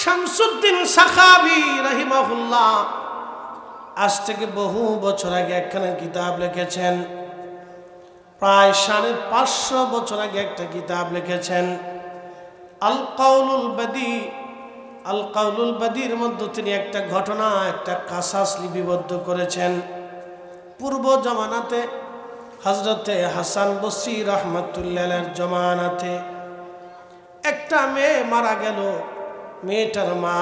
শামসুদ্দিন সাখাবী রাহিমাহুল্লাহ আজ থেকে বহু বছর আগে একখানা কিতাব লিখেছেন। প্রায় 550 বছর আগে একটা কিতাব লিখেছেন আল কাউলুল বাদী। আল কাউলুল বাদীর মধ্যে তিনি একটা ঘটনা, একটা কাসাস লিপিবদ্ধ করেছেন। পূর্ব জমানাতে হযরতে হাসান বসরি রাহমাতুল্লাহ আলাইহির জমানাতে একটা মেয়ে মারা গেল। মেয়েটার মা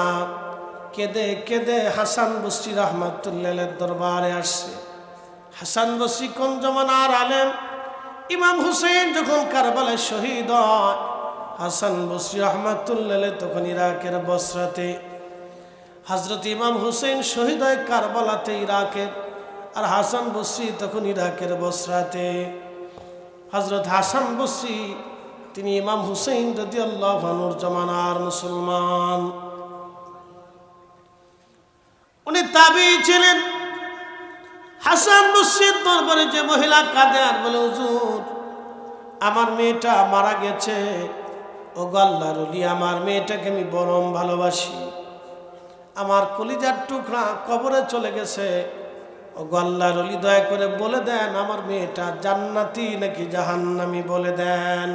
কেঁদে কেঁদে হাসান বসরি রাহমাতুল্লাহ আলাইহির দরবারে আসছে। হাসান বসরি কোন জমানার আলেম। ইমাম হুসেন যখন কারবালায় শহীদ হয়, হাসান বসরি রাহমাতুল্লাহ আলাইহি তখন ইরাকের বসরাতে। হযরত ইমাম হুসেন শহীদ হয় কারবালাতে ইরাকের, আর হাসান বসরি তখন ইরাকের বসরাতে। হযরত হাসান বসরি তিনি ইমাম হুসেন রাদিয়াল্লাহু আনহুর জমানার মুসলমান। উনি তাবী ছিলেন। হাসান বসরির দরবারে যে মহিলা কাঁদে আর বলে, হুজুর আমার মেয়েটা মারা গেছে, ও আল্লাহর ওলি, আমার মেয়েটাকে আমি বরং ভালোবাসি, আমার কলিজার টুকরা কবরে চলে গেছে, ও আল্লাহর ওলি দয়া করে বলে দেন আমার মেয়েটা জান্নাতি নাকি জাহান্নামী বলে দেন।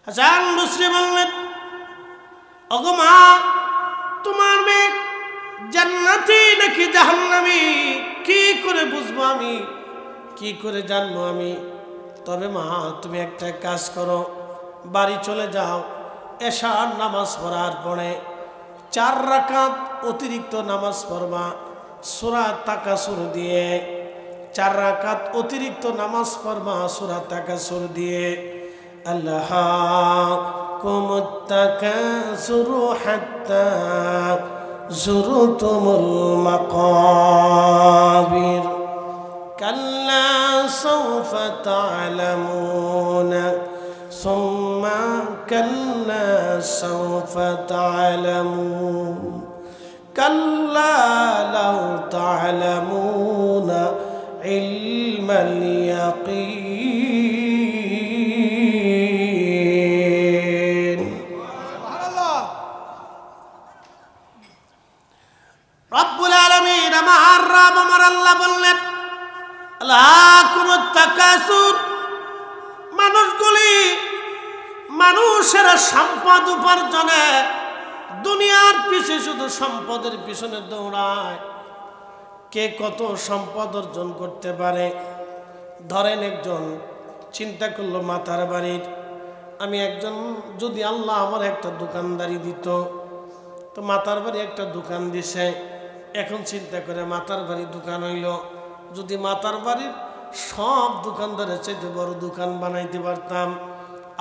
হাসান বসরি বললেন, ওগো মা, তোমার মেয়ে জান্নাতি নাকি জাহান্নামী কি করে বুঝবো আমি, কি করে জানবো আমি? তবে মা তুমি একটা কাজ করো, বাড়ি চলে যাও, এশার নামাজ পড়ার পরে 4 রাকাত অতিরিক্ত নামাজ পড়বা সূরা তাকাসুর দিয়ে। 4 রাকাত অতিরিক্ত নামাজ পড়বা সূরা তাকাসুর দিয়ে। আল্লাহুম্মা তাকাসুরু হাত্তা যুরতুমুল মাকাবির কাল্লা সাওফা তা'লামুনা সুম্মা কাল্লা সাওফা তা'লামুন কাল্লা লাউ তা'লামুনা ইলমাল ইয়াকিন। রব্বুল আলামিন আমার রব আমার আল্লাহ বললেন, আল্লাহকুমুত তাকাসুর, মানুষেরা সম্পদ উপার্জনে দুনিয়ার পিছে শুধু সম্পদের পিছনে দৌড়ায়। কে কত সম্পদ অর্জন করতে পারে। ধরেন একজন চিন্তা করলো মাতার বাড়ির, আমি একজন যদি আল্লাহ আমার একটা দোকানদারি দিত, তো মাতার বাড়ি একটা দোকান দিছে। এখন চিন্তা করে মাতার বাড়ি দোকান হইল, যদি মাতার বাড়ির সব দোকানদারের চাইতে বড় দোকান বানাইতে পারতাম।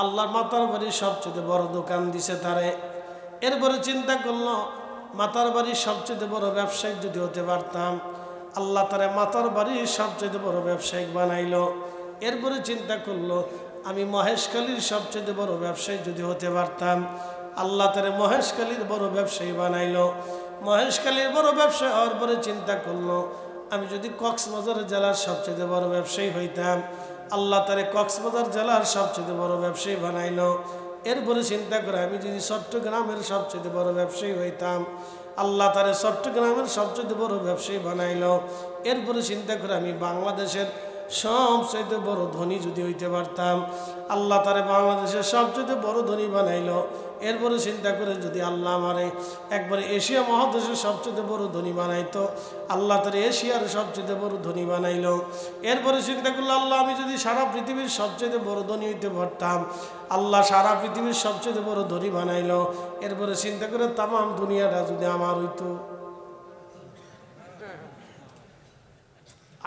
আল্লাহর মাতার বাড়ির সবচেয়ে বড় দোকান দিছে তারে। এরপরে চিন্তা করলো মাতার বাড়ির সবচেয়ে বড় ব্যবসায়িক যদি হতে পারতাম। আল্লাহ তারে মাতার বাড়ির সবচেয়ে বড় ব্যবসায়িক বানাইলো। এরপরে চিন্তা করলো আমি মহেশখালীর সবচেয়ে বড় ব্যবসায়ী যদি হতে পারতাম। আল্লাহ তারে মহেশখালীর বড় ব্যবসায়ী বানাইলো। মহেশখালীর বড় ব্যবসায়ী হওয়ার পরে চিন্তা করলো আমি যদি কক্সবাজার জেলার সবচেয়ে বড় ব্যবসায়ী হইতাম। আল্লাহ তারে কক্সবাজার জেলার সবচেয়ে বড় ব্যবসায়ী বানাইলো। এরপরে চিন্তা করে আমি যদি চট্টগ্রামের সবচেয়ে বড় ব্যবসায়ী হইতাম। আল্লাহ তারে চট্টগ্রামের সবচেয়ে বড় ব্যবসায়ী বানাইলো। এরপরে চিন্তা করে আমি বাংলাদেশের সবচেয়ে বড় ধনী যদি হইতে পারতাম। আল্লাহ তারে বাংলাদেশের সবচেয়ে বড় ধনী বানাইলো। এরপরে চিন্তা করে যদি আল্লাহ আমারে একবারে এশিয়া মহাদেশের সবচেয়ে বড় ধনী বানাইতো। আল্লাহ তারে এশিয়ার সবচেয়ে বড় ধনী বানাইলো। এরপরে চিন্তা করলো আল্লাহ আমি যদি সারা পৃথিবীর সবচেয়ে বড় ধনী হইতে পারতাম। আল্লাহ সারা পৃথিবীর সবচেয়ে বড় ধনী বানাইলো। এরপরে চিন্তা করে তামাম দুনিয়াটা যদি আমার হইতো।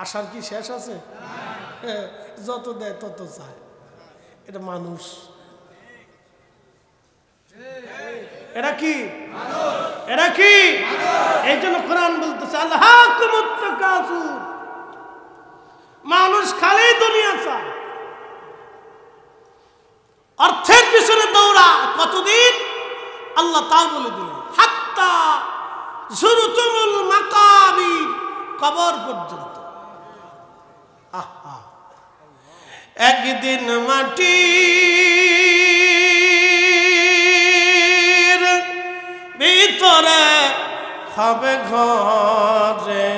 আশার কি শেষ আছে? যত দেয় তত চায়, এটা মানুষ। এরা কি? এরা কি? এই জন্য কোরআন বলতেছে আল্লাহকুমুত তাকাসুর, মানুষ খালি দুনিয়া চায়, অর্থের পিছনে দৌড়া। কতদিন? আল্লাহ তাও বলে দিলেন হাত্তা যুরতুমুল মাকাবির, কবর পর্যন্ত। আহা, একদিন মাটির হবে ঘরে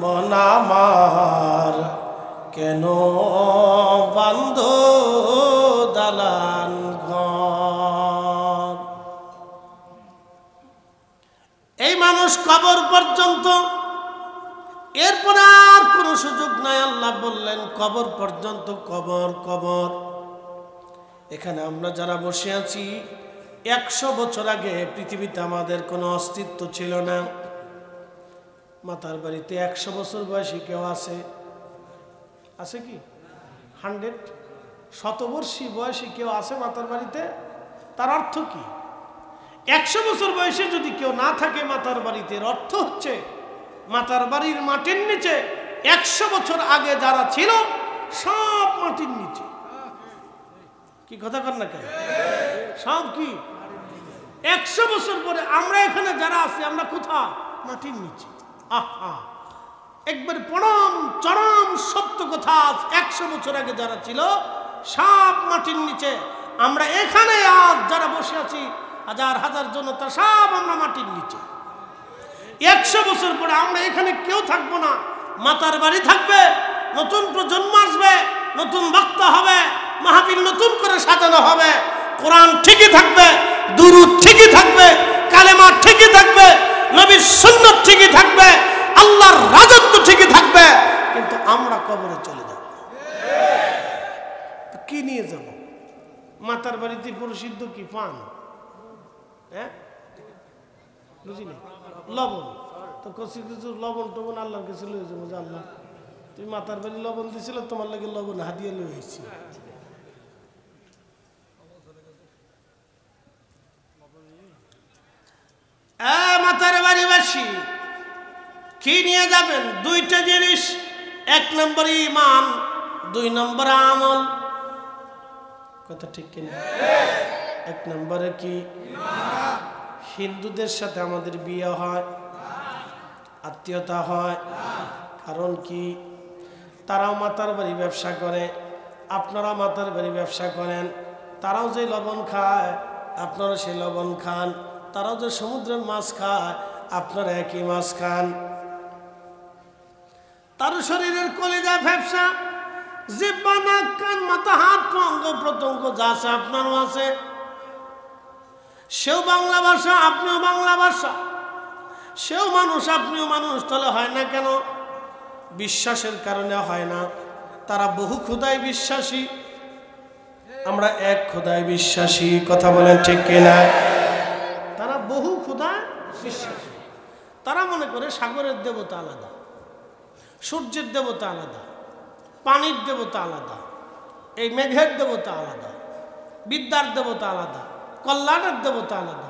মন আমার, কেন বান্ধ দালান ঘর। এই মানুষ কবর পর্যন্ত, এরপরে আর কোনো সুযোগ নাই। আল্লাহ বললেন কবর পর্যন্ত, কবর কবর। এখানে আমরা যারা বসে আছি 100 বছর আগে পৃথিবীতে আমাদের কোনো অস্তিত্ব ছিল না। মাতার বাড়িতে 100 বছর বয়সী কেউ আছে? আছে কি? 100 শতবর্ষী বয়সী কেউ আছে মাতার বাড়িতে? তার অর্থ কি? 100 বছর বয়সে যদি কেউ না থাকে মাতার বাড়িতে, এর অর্থ হচ্ছে মাতার বাড়ির মাটির নিচে 100 বছর আগে যারা ছিল সব মাটির নিচে। কি কথা কর না কেন? সব কি 100 বছর পরে আমরা এখানে যারা আছি আমরা কোথায়? মাটির নিচে। আহা, একবার পরম চরম সত্য কথা। 100 বছর আগে যারা ছিল সব মাটির নিচে, আমরা এখানে আজ যারা বসে আছি হাজার হাজার জনতা, সব আমরা মাটির নিচে। 100 বছর পরে আমরা এখানে কেউ থাকবো না, মাতার বাড়ি থাকবে, নতুন প্রজন্ম আসবে, নতুন বক্তা হবে, মাহফিল নতুন করে সাজানো হবে, কোরআন ঠিকই থাকবে, দুরূদ ঠিকই থাকবে, কালেমা ঠিকই থাকবে, নবীর সুন্নাত ঠিকই থাকবে, আল্লাহর রাজত্ব ঠিকই থাকবে, কিন্তু আমরা কবরে চলে যাব। কি নিয়ে যাব? মাতার বাড়িতে প্রসিদ্ধ কি? পান, হ্যাঁ বুঝিনি, লবণ। তো কচি কিছু লবণ টবণ আল্লাহর কাছে লয়ে যাবো যে আল্লাহ তুমি মাতার বাড়ি লবণ দিছিল, তোমার লাগে লবণ হাদিয়া লয়ে এসেছি। মাতার বাড়িবাসী কি নিয়ে যাবেন? 2টা জিনিস। 1 নম্বর ঈমান, 2 নম্বর আমল। কথা ঠিক কিনা? 1 নম্বরে কি? হিন্দুদের সাথে আমাদের বিয়ে হয়, আত্মীয়তা হয়। কারণ কি? তারাও মাতার বাড়ি ব্যবসা করে, আপনারা মাতার বাড়ি ব্যবসা করেন। তারাও যে লবণ খায় আপনারা সেই লবণ খান, তারাও যে সমুদ্রের মাছ খায় আপনারা একই মাছ খান। তার শরীরের কলিজা, ফ্যাপসা, জিহ্বা, নাক, কান, মাথা, হাত, অঙ্গ প্রত্যঙ্গ যা আছে আপনারও আছে। সেও বাংলা ভাষা, আপনিও বাংলা ভাষা। সেও মানুষ, আপনিও মানুষ। তাহলে হয় না কেন? বিশ্বাসের কারণে হয় না। তারা বহু খোদায় বিশ্বাসী, আমরা এক খোদায় বিশ্বাসী। কথা বলেন ঠিক কিনা? তারা বহু খোদায় বিশ্বাসী। তারা মনে করে সাগরের দেবতা আলাদা, সূর্যের দেবতা আলাদা, পানির দেবতা আলাদা, এই মেঘের দেবতা আলাদা, বিদ্যার দেবতা আলাদা, কল্যাণের দেবতা আলাদা,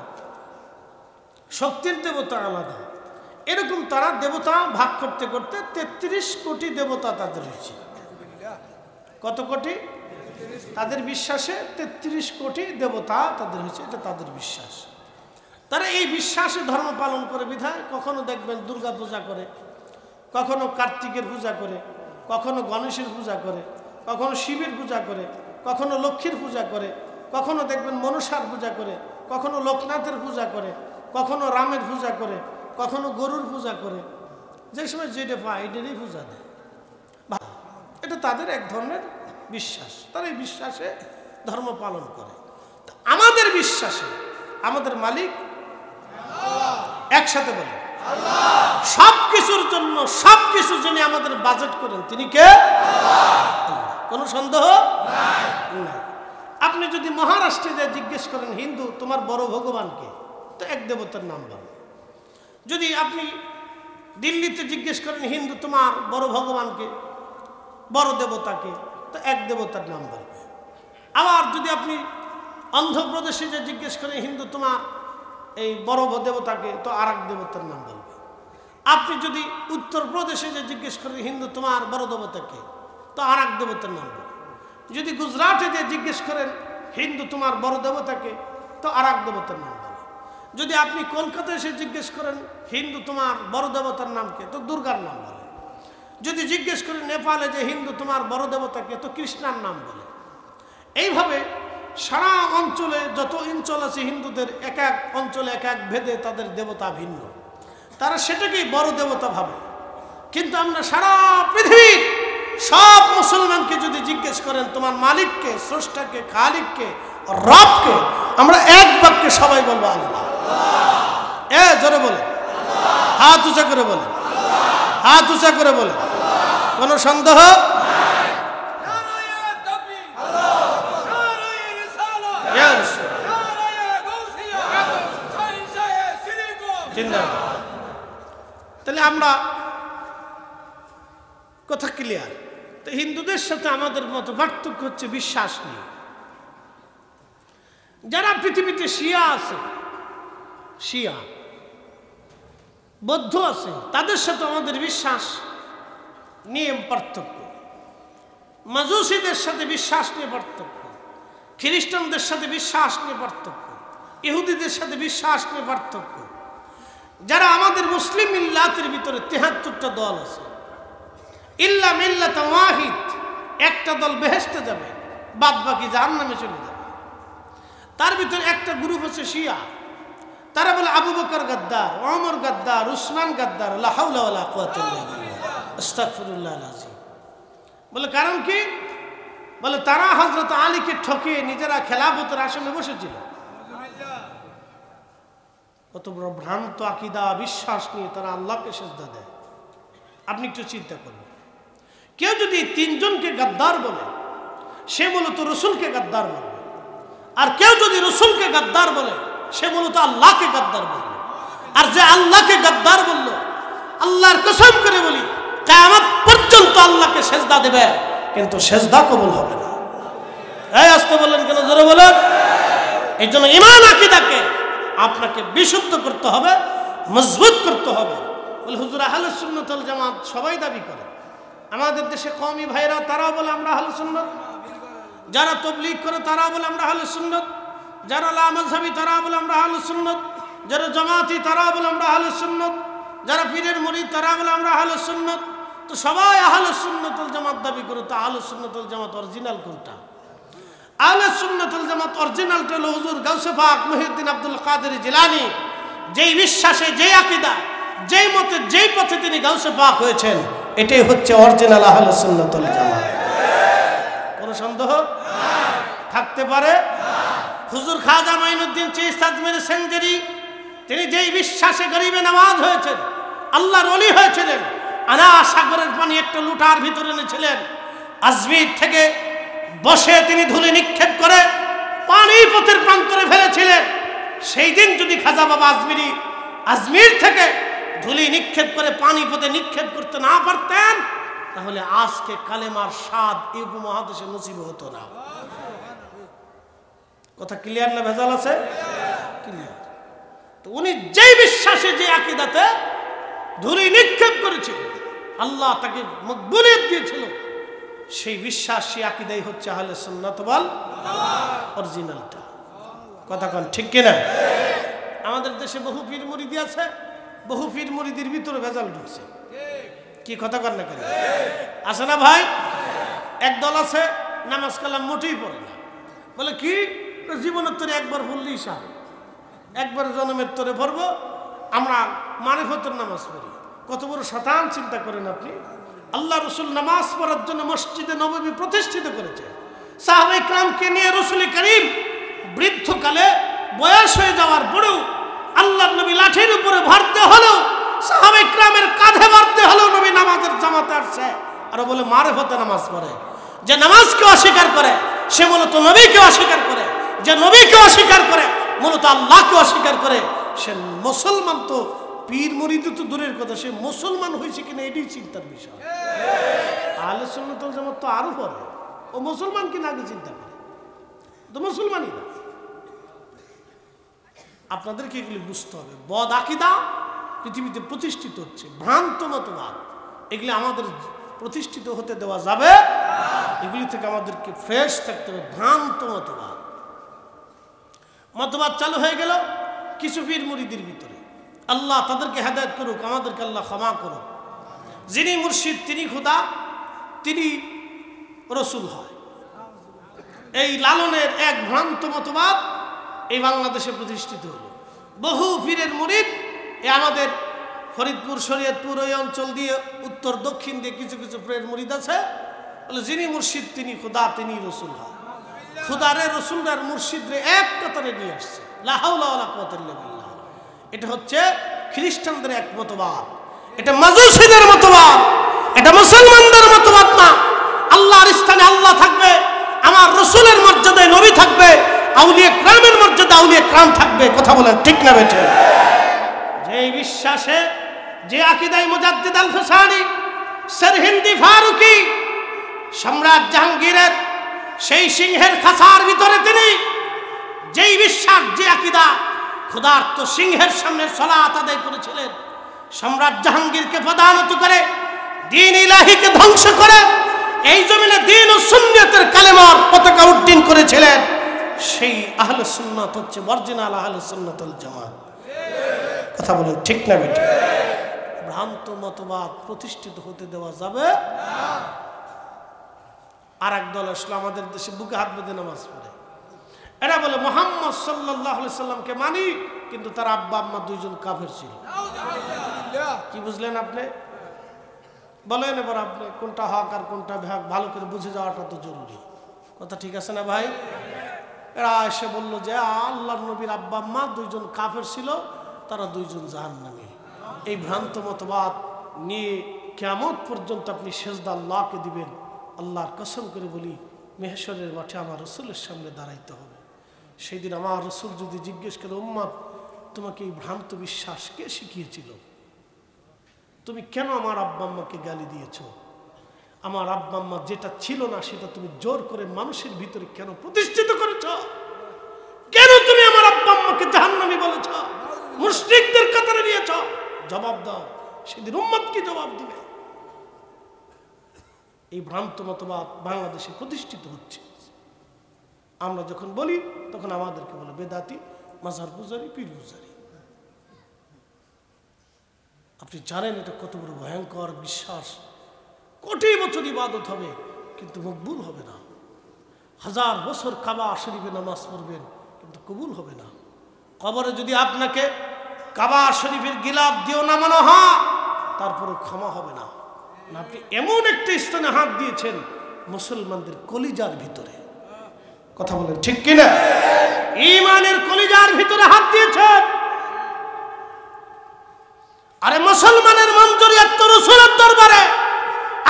শক্তির দেবতা আলাদা। এরকম তারা দেবতা ভাগ করতে করতে 33 কোটি দেবতা তাদের হয়েছে। কত কোটি? তাদের বিশ্বাসে 33 কোটি দেবতা তাদের হয়েছে, এটা তাদের বিশ্বাস। তারা এই বিশ্বাসে ধর্ম পালন করে বিধায় কখনো দেখবেন দুর্গা পূজা করে, কখনো কার্তিকের পূজা করে, কখনো গণেশের পূজা করে, কখনো শিবের পূজা করে, কখনো লক্ষ্মীর পূজা করে, কখনো দেখবেন মনসার পূজা করে, কখনো লোকনাথের পূজা করে, কখনো রামের পূজা করে, কখনো গরুর পূজা করে। যে সময় যেটা পায় এটারই পূজা দেয়। এটা তাদের এক ধরনের বিশ্বাস। তারা এই বিশ্বাসে ধর্ম পালন করে। আমাদের বিশ্বাসে আমাদের মালিক একসাথে বলে সবকিছুর জন্য, সবকিছু যিনি আমাদের বাজেট করেন তিনি কে? কোনো সন্দেহ নাই। আপনি যদি মহারাষ্ট্রে যে জিজ্ঞেস করেন হিন্দু তোমার বড় ভগবানকে, তো এক দেবতার নাম বলবে। যদি আপনি দিল্লিতে জিজ্ঞেস করেন হিন্দু তোমার বড় ভগবানকে, বড় দেবতাকে, তো এক দেবতার নাম বলবে। আবার যদি আপনি অন্ধ্রপ্রদেশে যে জিজ্ঞেস করেন হিন্দু তোমার এই বড় দেবতাকে, তো আর এক দেবতার নাম বলবে। আপনি যদি উত্তরপ্রদেশে যে জিজ্ঞেস করেন হিন্দু তোমার বড় দেবতাকে, তো আর এক দেবতার নাম বলবে। যদি গুজরাটে যে জিজ্ঞেস করেন হিন্দু তোমার বড় দেবতাকে, তো আর এক দেবতার নাম বলে। যদি আপনি কলকাতায় এসে জিজ্ঞেস করেন হিন্দু তোমার বড় দেবতার নামকে, তো দুর্গার নাম বলে। যদি জিজ্ঞেস করেন নেপালে যে হিন্দু তোমার বড় দেবতাকে, তো কৃষ্ণার নাম বলে। এইভাবে সারা অঞ্চলে যত অঞ্চল আছে হিন্দুদের, এক এক অঞ্চলে এক এক ভেদে তাদের দেবতা ভিন্ন। তারা সেটাকেই বড় দেবতা ভাবে। কিন্তু আমরা সারা পৃথিবীর সব মুসলমানকে যদি জিজ্ঞেস করেন তোমার মালিককে, স্রষ্টাকে, খালিককে, রবকে, আমরা এক বাক্যে সবাই বলবো আল্লাহ। জোরে বলে, হাত উঁচা করে বলে, হাত উঁচা করে বলে, কোন সন্দেহ? তাহলে আমরা কথা ক্লিয়ার। তো হিন্দুদের সাথে আমাদের মতো পার্থক্য হচ্ছে বিশ্বাস নিয়ে। যারা পৃথিবীতে শিয়া আছে, শিয়া বৌদ্ধ আছে, তাদের সাথে আমাদের বিশ্বাস নিয়ে পার্থক্য। মাজুসীদের সাথে বিশ্বাস নিয়ে পার্থক্য, খ্রিস্টানদের সাথে বিশ্বাস নিয়ে পার্থক্য, ইহুদিদের সাথে বিশ্বাস নিয়ে পার্থক্য। যারা আমাদের মুসলিম মিল্লাতের ভিতরে ৭৩টা দল আছে, ইল্লা মিল্লাত ওয়াহিদ, একটা দল বেহেশতে যাবে, বাদ বাকি জাহান্নামে চলে যাবে। তার ভিতরে একটা গ্রুপ হচ্ছে শিয়া। তারা বলে আবু বকর গাদ্দার, ওমর গাদ্দার, উসমান গাদ্দার, লা হাওলা ওয়ালা কুওয়াতা ইল্লা বিল্লাহ, আস্তাগফিরুল্লাহ আযীম। বলে কারণ কি? বলে তারা হযরত আলীকে ঠকিয়ে নিজেরা খেলাফতের আসনে বসেছিল। কত বড় ভ্রান্ত আকীদা, বিশ্বাস নিয়ে তারা আল্লাহকে সিজদা দেয়। আপনি একটু চিন্তা করুন, কেউ যদি তিনজনকে গাদ্দার বলে, সে মূলত রসুলকে গাদ্দার বলে। আর কেউ যদি রসুলকে গাদ্দার বলে, সে মূলত আল্লাহকে গাদ্দার বলল। আর যে আল্লাহকে গাদ্দার বলল, আল্লাহর কসম করে বলি, কিয়ামত পর্যন্ত আল্লাহকে সিজদা দেবে, কিন্তু সিজদা কবুল হবে না। এই আসতে বলেন কেন? জোরে বলেন। এই জন্য ঈমান আকীদাকে আপনাকে বিশুদ্ধ করতে হবে, মজবুত করতে হবে। বলে হুজুর আহলে সুন্নাত ওয়াল জামাত সবাই দাবি করে। আমাদের দেশে কওমি ভাইরা তারাও বলে আমরা আহলে সুন্নাত, যারা তাবলীগ করে তারাও বলে আমরা আহলে সুন্নাত, যারা লা মাযহাবী তারাও বলে আমরা আহলে সুন্নাত, যারা জামাতি তারাও বলে আমরা আহলে সুন্নাত, যারা পীরের মুরিদ তারাও বলে আমরা আহলে সুন্নাত। তো সবাই আহলে সুন্নাত ওয়াল জামাত দাবি করে। তো আহলে সুন্নাত ওয়াল জামাত অরিজিনাল কোনটা? আহলে সুন্নাত ওয়াল জামাত অরিজিনালটা হলো হুজুর গাউসে পাক মুহিউদ্দিন আব্দুল কাদের জিলানী যেই বিশ্বাসে, যেই আকীদা, যেই মতে, যেই পথে তিনি গাউসে পাক হয়েছেন, এটাই হচ্ছে অরিজিনাল আহলে সুন্নাত ওয়াল জামাত। কোনো সন্দেহ থাকতে পারে? হুজুর খাজা মাইনুদ্দিন চিশতি আজমির সেঞ্জুরি, তিনি যেই বিশ্বাসে গরিবে নামাজ হয়েছেন, আল্লাহর ওলি হয়েছিলেন, আনা সাগরের পানি একটা লুটার ভিতরে এনেছিলেন, আজমির থেকে বসে তিনি ধুলি নিক্ষেপ করে পানিপথের প্রান্তরে ফেলেছিলেন। সেই দিন যদি খাজা বাবা আজমিরি আজমির থেকে ধুলি নিক্ষেপ করে পানিপথে নিক্ষেপ করতে না পারতেন, তাহলে আজকে কালেমার স্বাদ এই উপমহাদেশে নসিব হতো না। কথা ক্লিয়ার না ভেজাল আছে? ক্লিয়ার। তো উনি যেই বিশ্বাসে, যে আকীদাতে ধুলি নিক্ষেপ করেছিল, আল্লাহ তাকে মকবুলিয়ত দিয়েছিল, সেই বিশ্বাস, সেই আকীদাই হচ্ছে আহলে সুন্নাত ওয়াল অরিজিনালটা। কথা কোন ঠিক কিনা? আমাদের দেশে বহু পীর মুরিদি আছে, বহু পীর মুরিদির ভিতরে ভেজাল ঢুকছে। কি কথা কর না কেন? আছে না ভাই? একদল আছে নামাজ কালাম মোটেই পড়ে না। বলে কি, জীবনের তরে একবার পড়লেই সাহেব, একবার জন্মের তরে পড়বো, আমরা মারিফতের নামাজ পড়ি। কত বড় শতান চিন্তা করেন আপনি। আল্লাহ রসুল নামাজ পড়ার জন্য মসজিদে নববী প্রতিষ্ঠিত করেছে। সাহাবায়ে কেরামকে নিয়ে রসুল করিম বৃদ্ধকালে বয়স হয়ে যাওয়ার পরেও আল্লাহর নবী লাঠির উপরে ভরতে হলেও, সাহাবায়ে কেরামের কাঁধে ভরতে হলেও নবী নামাজের জামাতে আসছে। আর বলে মারিফতে নামাজ পড়ে। যে নামাজকে অস্বীকার করে সে মূলত নবীকে অস্বীকার করে, যে নবীকে অস্বীকার করে মূলত আল্লাহকে অস্বীকার করে। সে মুসলমান তো, পীর মুরিদ তো দূরের কথা, সে মুসলমান হয়েছে কিনা এটাই চিন্তার বিষয়। আহলে সুন্নাত ওয়াল জামাত তো আরো পরে, ও মুসলমান কিনা আগে চিন্তা করে, তো মুসলমানই না। আপনাদেরকে এগুলি বুঝতে হবে। বদ আকীদা পৃথিবীতে প্রতিষ্ঠিত হচ্ছে, ভ্রান্ত মতবাদ, এগুলি আমাদের প্রতিষ্ঠিত হতে দেওয়া যাবে। এগুলি থেকে আমাদেরকে ফ্রেশ থাকতে হবে। ভ্রান্ত মতবাদ চালু হয়ে গেল কিছু পীর মুরিদের ভিতরে। আল্লাহ তাদেরকে হেদায়েত করুক, আমাদেরকে আল্লাহ ক্ষমা করুক। যিনি মুর্শিদ, তিনি খোদা, তিনি রসুল হয়, এই লালনের এক ভ্রান্ত মতবাদ এই বাংলাদেশে প্রতিষ্ঠিত হলো। বহু পীরের মুরিদ, এ আমাদের ফরিদপুর শরীয়তপুর ওই অঞ্চল দিয়ে উত্তর দক্ষিণ দিয়ে কিছু কিছু প্রের মুরিদ আছে, বলে যিনি মুর্শিদ তিনি খুদা, তিনি রসুল হয়। খুদারে রসুলরার মুর্শিদরে এক কাতারে নিয়ে আসছে, লা হাওলা ওয়ালা কুওয়াতা ইল্লা বিল্লাহ। এটা হচ্ছে খ্রিস্টানদের এক মতবাদ, এটা মাজুসীদের মতবাদ, এটা মুসলমানদের মতবাদ না। আল্লাহর স্থানে আল্লাহ থাকবে, আমার রসুলের মর্যাদায় নবী থাকবে, আউলিয়া কিরামের মর্যাদা আউলিয়া কিরাম থাকবে। কথা বলেন ঠিক না বেঠে? যে বিশ্বাসে, যে আকীদায় মুজাদ্দিদ আল ফিসানি, সরহিন্দি ফারুকি, সম্রাট জাহাঙ্গীরের সেই সিংহের খাঁচার ভিতরে তিনি যেই বিশ্বাস, যে আকীদা, ক্ষুধার্ত সিংহের সামনে সালাত আদায় করেছিলেন, সম্রাট জাহাঙ্গীরকে পদানত করে, দ্বীন ইলাহিকে ধ্বংস করে এই জমিনে দ্বীন ও সুন্নাতের কালেমার পতাকা উড্ডীন করেছিলেন, সেই আহলে সুন্নাত হচ্ছে অরিজিনাল আহলে সুন্নাত ওয়াল জামাত। কথা বলেন ঠিক না বেটি? ভ্রান্ত মতবাদ প্রতিষ্ঠিত হতে দেওয়া যাবে না। আর এক দল আসলে আমাদের দেশে বুকে হাত বেঁধে নামাজ পড়ে, এরা বলে মুহাম্মদ সাল্লাল্লাহু আলাইহি সাল্লামকে মানি, কিন্তু তার আব্বা আম্মা দুইজন কাফের ছিল। কি বুঝলেন আপনি? বলেন এবার আপনি কোনটা হক আর কোনটা ভ্যাক ভালো করে বুঝে যাওয়াটা তো জরুরি। কথা ঠিক আছে না ভাই? এরা এসে বলল যে আল্লাহর নবীর আব্বা আম্মা দুইজন কাফের ছিল, তারা দুইজন জাহান্নামী। এই ভ্রান্ত মতবাদ নিয়ে কিয়ামত পর্যন্ত আপনি সেজদা আল্লাহকে দিবেন। আল্লাহর কসম করে বলি, মেহশরের মাঠে আমার রসুলের সামনে দাঁড়াইতে হবে। সেই দিন আমার রসুল যদি জিজ্ঞেস করে, উম্মত তোমাকে এই ভ্রান্ত বিশ্বাস কে শিখিয়েছিল? তুমি কেন আমার আব্বা আম্মাকে গালি দিয়েছ? আমার আব্বা আম্মা যেটা ছিল না সেটা তুমি জোর করে মানুষের ভিতরে কেন প্রতিষ্ঠিত করেছ? কেন তুমি আমার আব্বা আম্মাকে জাহান্নামী বলেছ, মুশরিকদের কাতারে নিয়েছ? জবাব দাও। সেদিন উম্মত কি জবাব দিবে? এই ভ্রান্ত মতবাদ বাংলাদেশে প্রতিষ্ঠিত হচ্ছে। আমরা যখন বলি তখন আমাদেরকে বলে বেদাতি, মাজার পূজারি, পীর পূজারি। আপনি জানেন এটা কত বড় ভয়ঙ্কর বিশ্বাস। কোটি বছর ইবাদত হবে কিন্তু মকবুল হবে না। 1000 বছর কাবা শরীফে নামাজ পড়বেন কিন্তু কবুল হবে না। কবরে যদি আপনাকে কাবা শরীফের গিলাফ দিয়েও নামানো হয় তারপরে ক্ষমা হবে না। আপনি এমন একটা স্থানে হাত দিয়েছেন মুসলমানদের কলিজার ভিতরে। কথা বলেন ঠিক কিনা? ঈমানের কলিজার ভিতরে হাত দিয়েছেন। আরে মুসলমানের মঞ্জুরিয়াত তো রাসূলের দরবারে।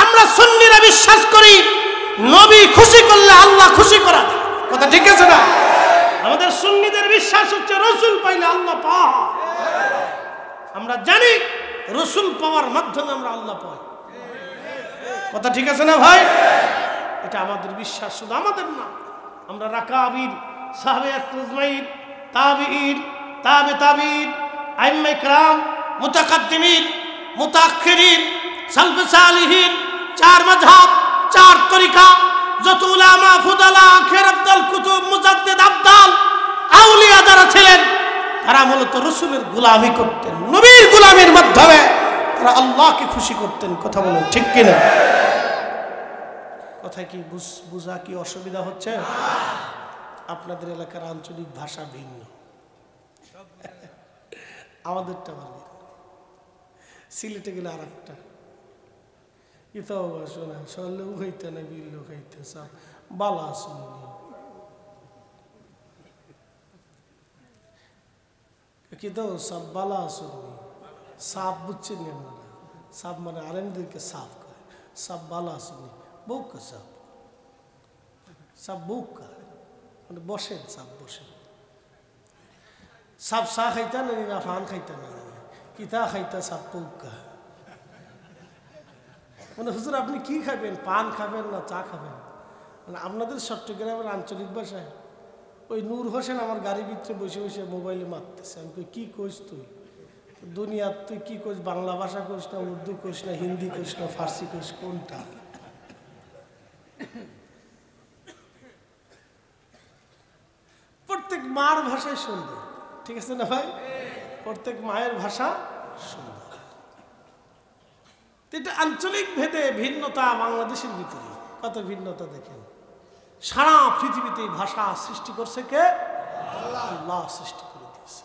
আমরা সুন্নিরা বিশ্বাস করি নবী খুশি করলে আল্লাহ খুশি করা যায়। কথা ঠিক আছে না? আমাদের সুন্নিদের বিশ্বাস হচ্ছে রাসূল পাইলে আল্লাহ পাওয়া। আমরা জানি রাসূল পাওয়ার মাধ্যমে আমরা আল্লাহ পাই। কথা ঠিক আছে না ভাই? এটা আমাদের বিশ্বাস, শুধু আমাদের না। আমরা রাকাবির, সাহাবে আজমাইন, তাবিঈন, তাবে তাবিঈন, আইম্মা ইকরাম, মুতাকাদ্দিমিন, মুতাআখিরিন, সালফে সালিহিন, 4 মাযহাব, 4 তরিকা, যত উলামা, ফুদালা, খের আব্দাল, কুতুব, মুজাদ্দিদ, আব্দাল, আউলিয়া যারা ছিলেন তারা মূলত রাসূলের গোলামি করতেন। নবীর গোলামির মাধ্যমে তারা আল্লাহকে খুশি করতেন। কথা বলেন ঠিক কিনা? কথায় কি বুঝা কি অসুবিধা হচ্ছে? আপনাদের এলাকার আঞ্চলিক ভাষা ভিন্ন, আমাদেরটা ভালো। সিলেটে গেলে আর একটা ইতাও শোনা সল্লেও খাইতে না বিল্লো খাইতে সব বালা শুনি। কিন্তু সব বালা শুনি, সাপ বুঝছেন না? সাপ মানে আরেকদেরকে সাফ করে, সাপ বালা শুনি, বউকা সাপ, সাপ বউকা মানে বসেন, সাপ বসেন। সাপ চা খাইতা না না ফান খাইতা না কিতা খাইতা, সাপ বউকা মানে হুজুর আপনি কি খাবেন, পান খাবেন না চা খাবেন? মানে আপনাদের চট্টগ্রামের আঞ্চলিক ভাষায় ওই নূর হোসেন আমার গাড়ির ভিতরে বসে বসে মোবাইলে মারতেছে। আমি কই কি কইস তুই দুনিয়ার, তুই কি কইস? বাংলা ভাষা কইস না, উর্দু কইস না, হিন্দি কইস না, ফার্সি কইস, কোনটা? প্রত্যেক মার ভাষায় সুন্দর, ঠিক আছে না ভাই? প্রত্যেক মায়ের ভাষা সুন্দর। এটা আঞ্চলিক ভেদে ভিন্নতা বাংলাদেশের ভিতরে কত ভিন্নতা দেখেন। সারা পৃথিবীতে ভাষা সৃষ্টি করছে কে? আল্লাহ সৃষ্টি করে দিয়েছে।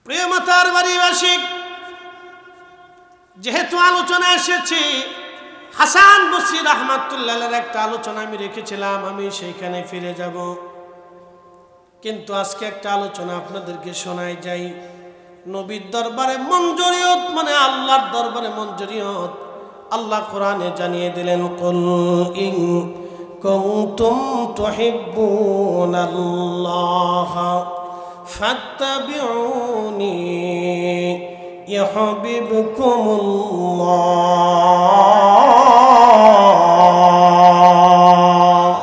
প্রিয় মাতার বাড়িবাসী, যেহেতু আলোচনা এসেছি, হাসান বসরি রাহমাতুল্লাহের একটা আলোচনা আমি রেখেছিলাম, আমি সেইখানে ফিরে যাব। কিন্তু আজকে একটা আলোচনা আপনাদেরকে শোনাই যাই। নবীর দরবারে মঞ্জুরিয়ত মানে আল্লাহর দরবারে মঞ্জুরিয়ত। আল্লাহ কোরআনে জানিয়ে দিলেন, কুল ইন কুনতুম তুহিব্বুনাল্লাহ ফাত্তাবিউনি ইউহিব্বুকুমুল্লাহ।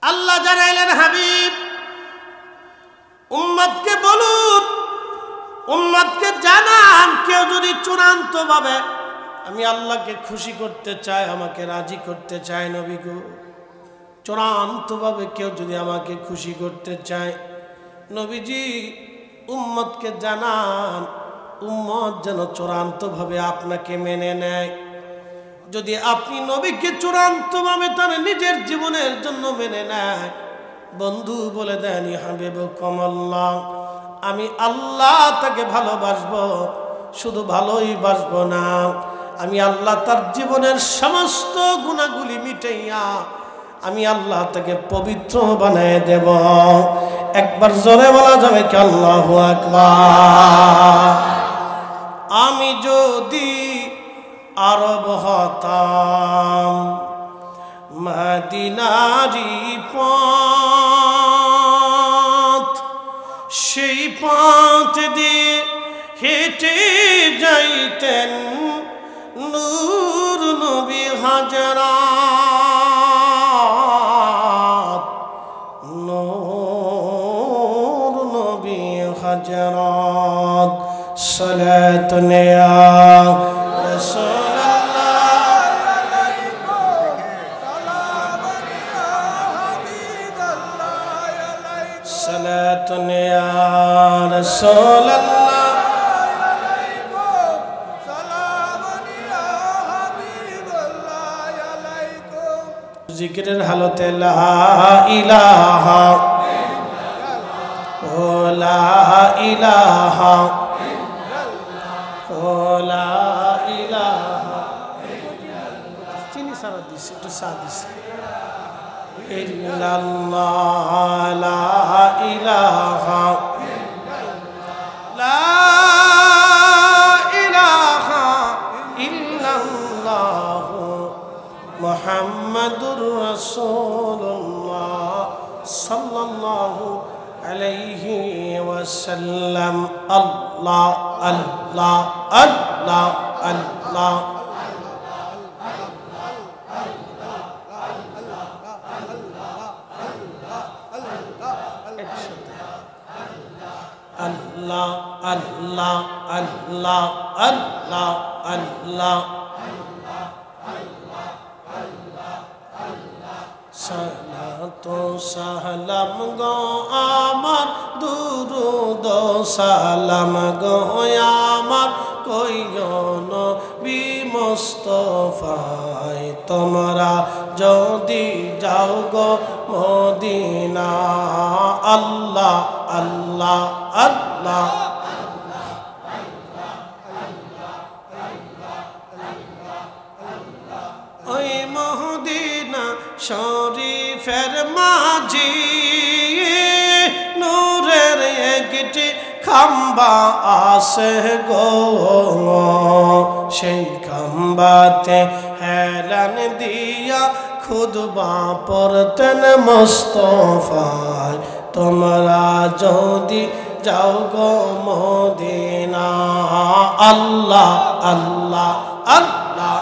আল্লাহ জানাইলেন, হাবিব উম্মতকে বলুন, উম্মতকে জানান, কেউ যদি চূড়ান্ত ভাবে আমি আল্লাহকে খুশি করতে চাই, আমাকে রাজি করতে চাই, নবী গো, চূড়ান্ত ভাবে কেউ যদি আমাকে খুশি করতে চায়, নবীজি উম্মতকে জানান, উম্মত যেন চূড়ান্ত ভাবে আপনাকে মেনে নেয়। যদি আপনি নবীকে চূড়ান্ত ভাবে তার নিজের জীবনের জন্য মেনে নেয়, বন্ধু বলে দেন, হাবিবুকুমুল্লাহ, আমি আল্লাহ তাকে ভালোবাসবো, শুধু ভালোই বাসবো না, আমি আল্লাহ তার জীবনের সমস্ত গুনাহগুলি মিটাইয়া আমি আল্লাহ তাকে পবিত্র বানিয়ে দেব। একবার জোরে বলা যাবে কি আল্লাহু আকবার। আমি যদি আরব হতাম, মদিনারি পথ, সেই পথ দিয়ে হেঁটে যাইতেন নূর নবী হাজরাত, নূর নবী হাজরাত। সালাতুন ইয়া রাসূলুল্লাহ, সালাতুন ইয়া রাসূলুল্লাহ, জিকিরের হালতে লা ইলাহা ও লা ইলাহা ও লা ইলাহা, চিনি সারা দিস, একটু সা দিস, ইল্লাল্লাহ লা ইলাহা লা ইলাহা ইল্লাল্লাহ মুহাম্মাদুর রাসূলুল্লাহ সাল্লাল্লাহু আলাইহি ওয়াসাল্লাম। আল্লাহ আল্লাহ আল্লাহ আল্লাহ, আল্লাহ আল্লাহ আল্লাহ আল্লাহ আল্লাহ। সালাত সালাম গো আমার, দুরুদ সালাম গো আমার, কইও নবী মুস্তাফায়, তোমরা যদি যাও গো মদিনা। আল্লাহ আল্লাহ আল্লাহ, ওই মদিনা শরীফের মাঝি নূরের একটি খাম্বা আছে গো, সেই খাম্বাতে হেলান দিয়া খুতবা পড়তেন মুস্তাফায়, তোমরা যদি যাও গো মদিনা। আল্লাহ আল্লাহ আল্লাহ,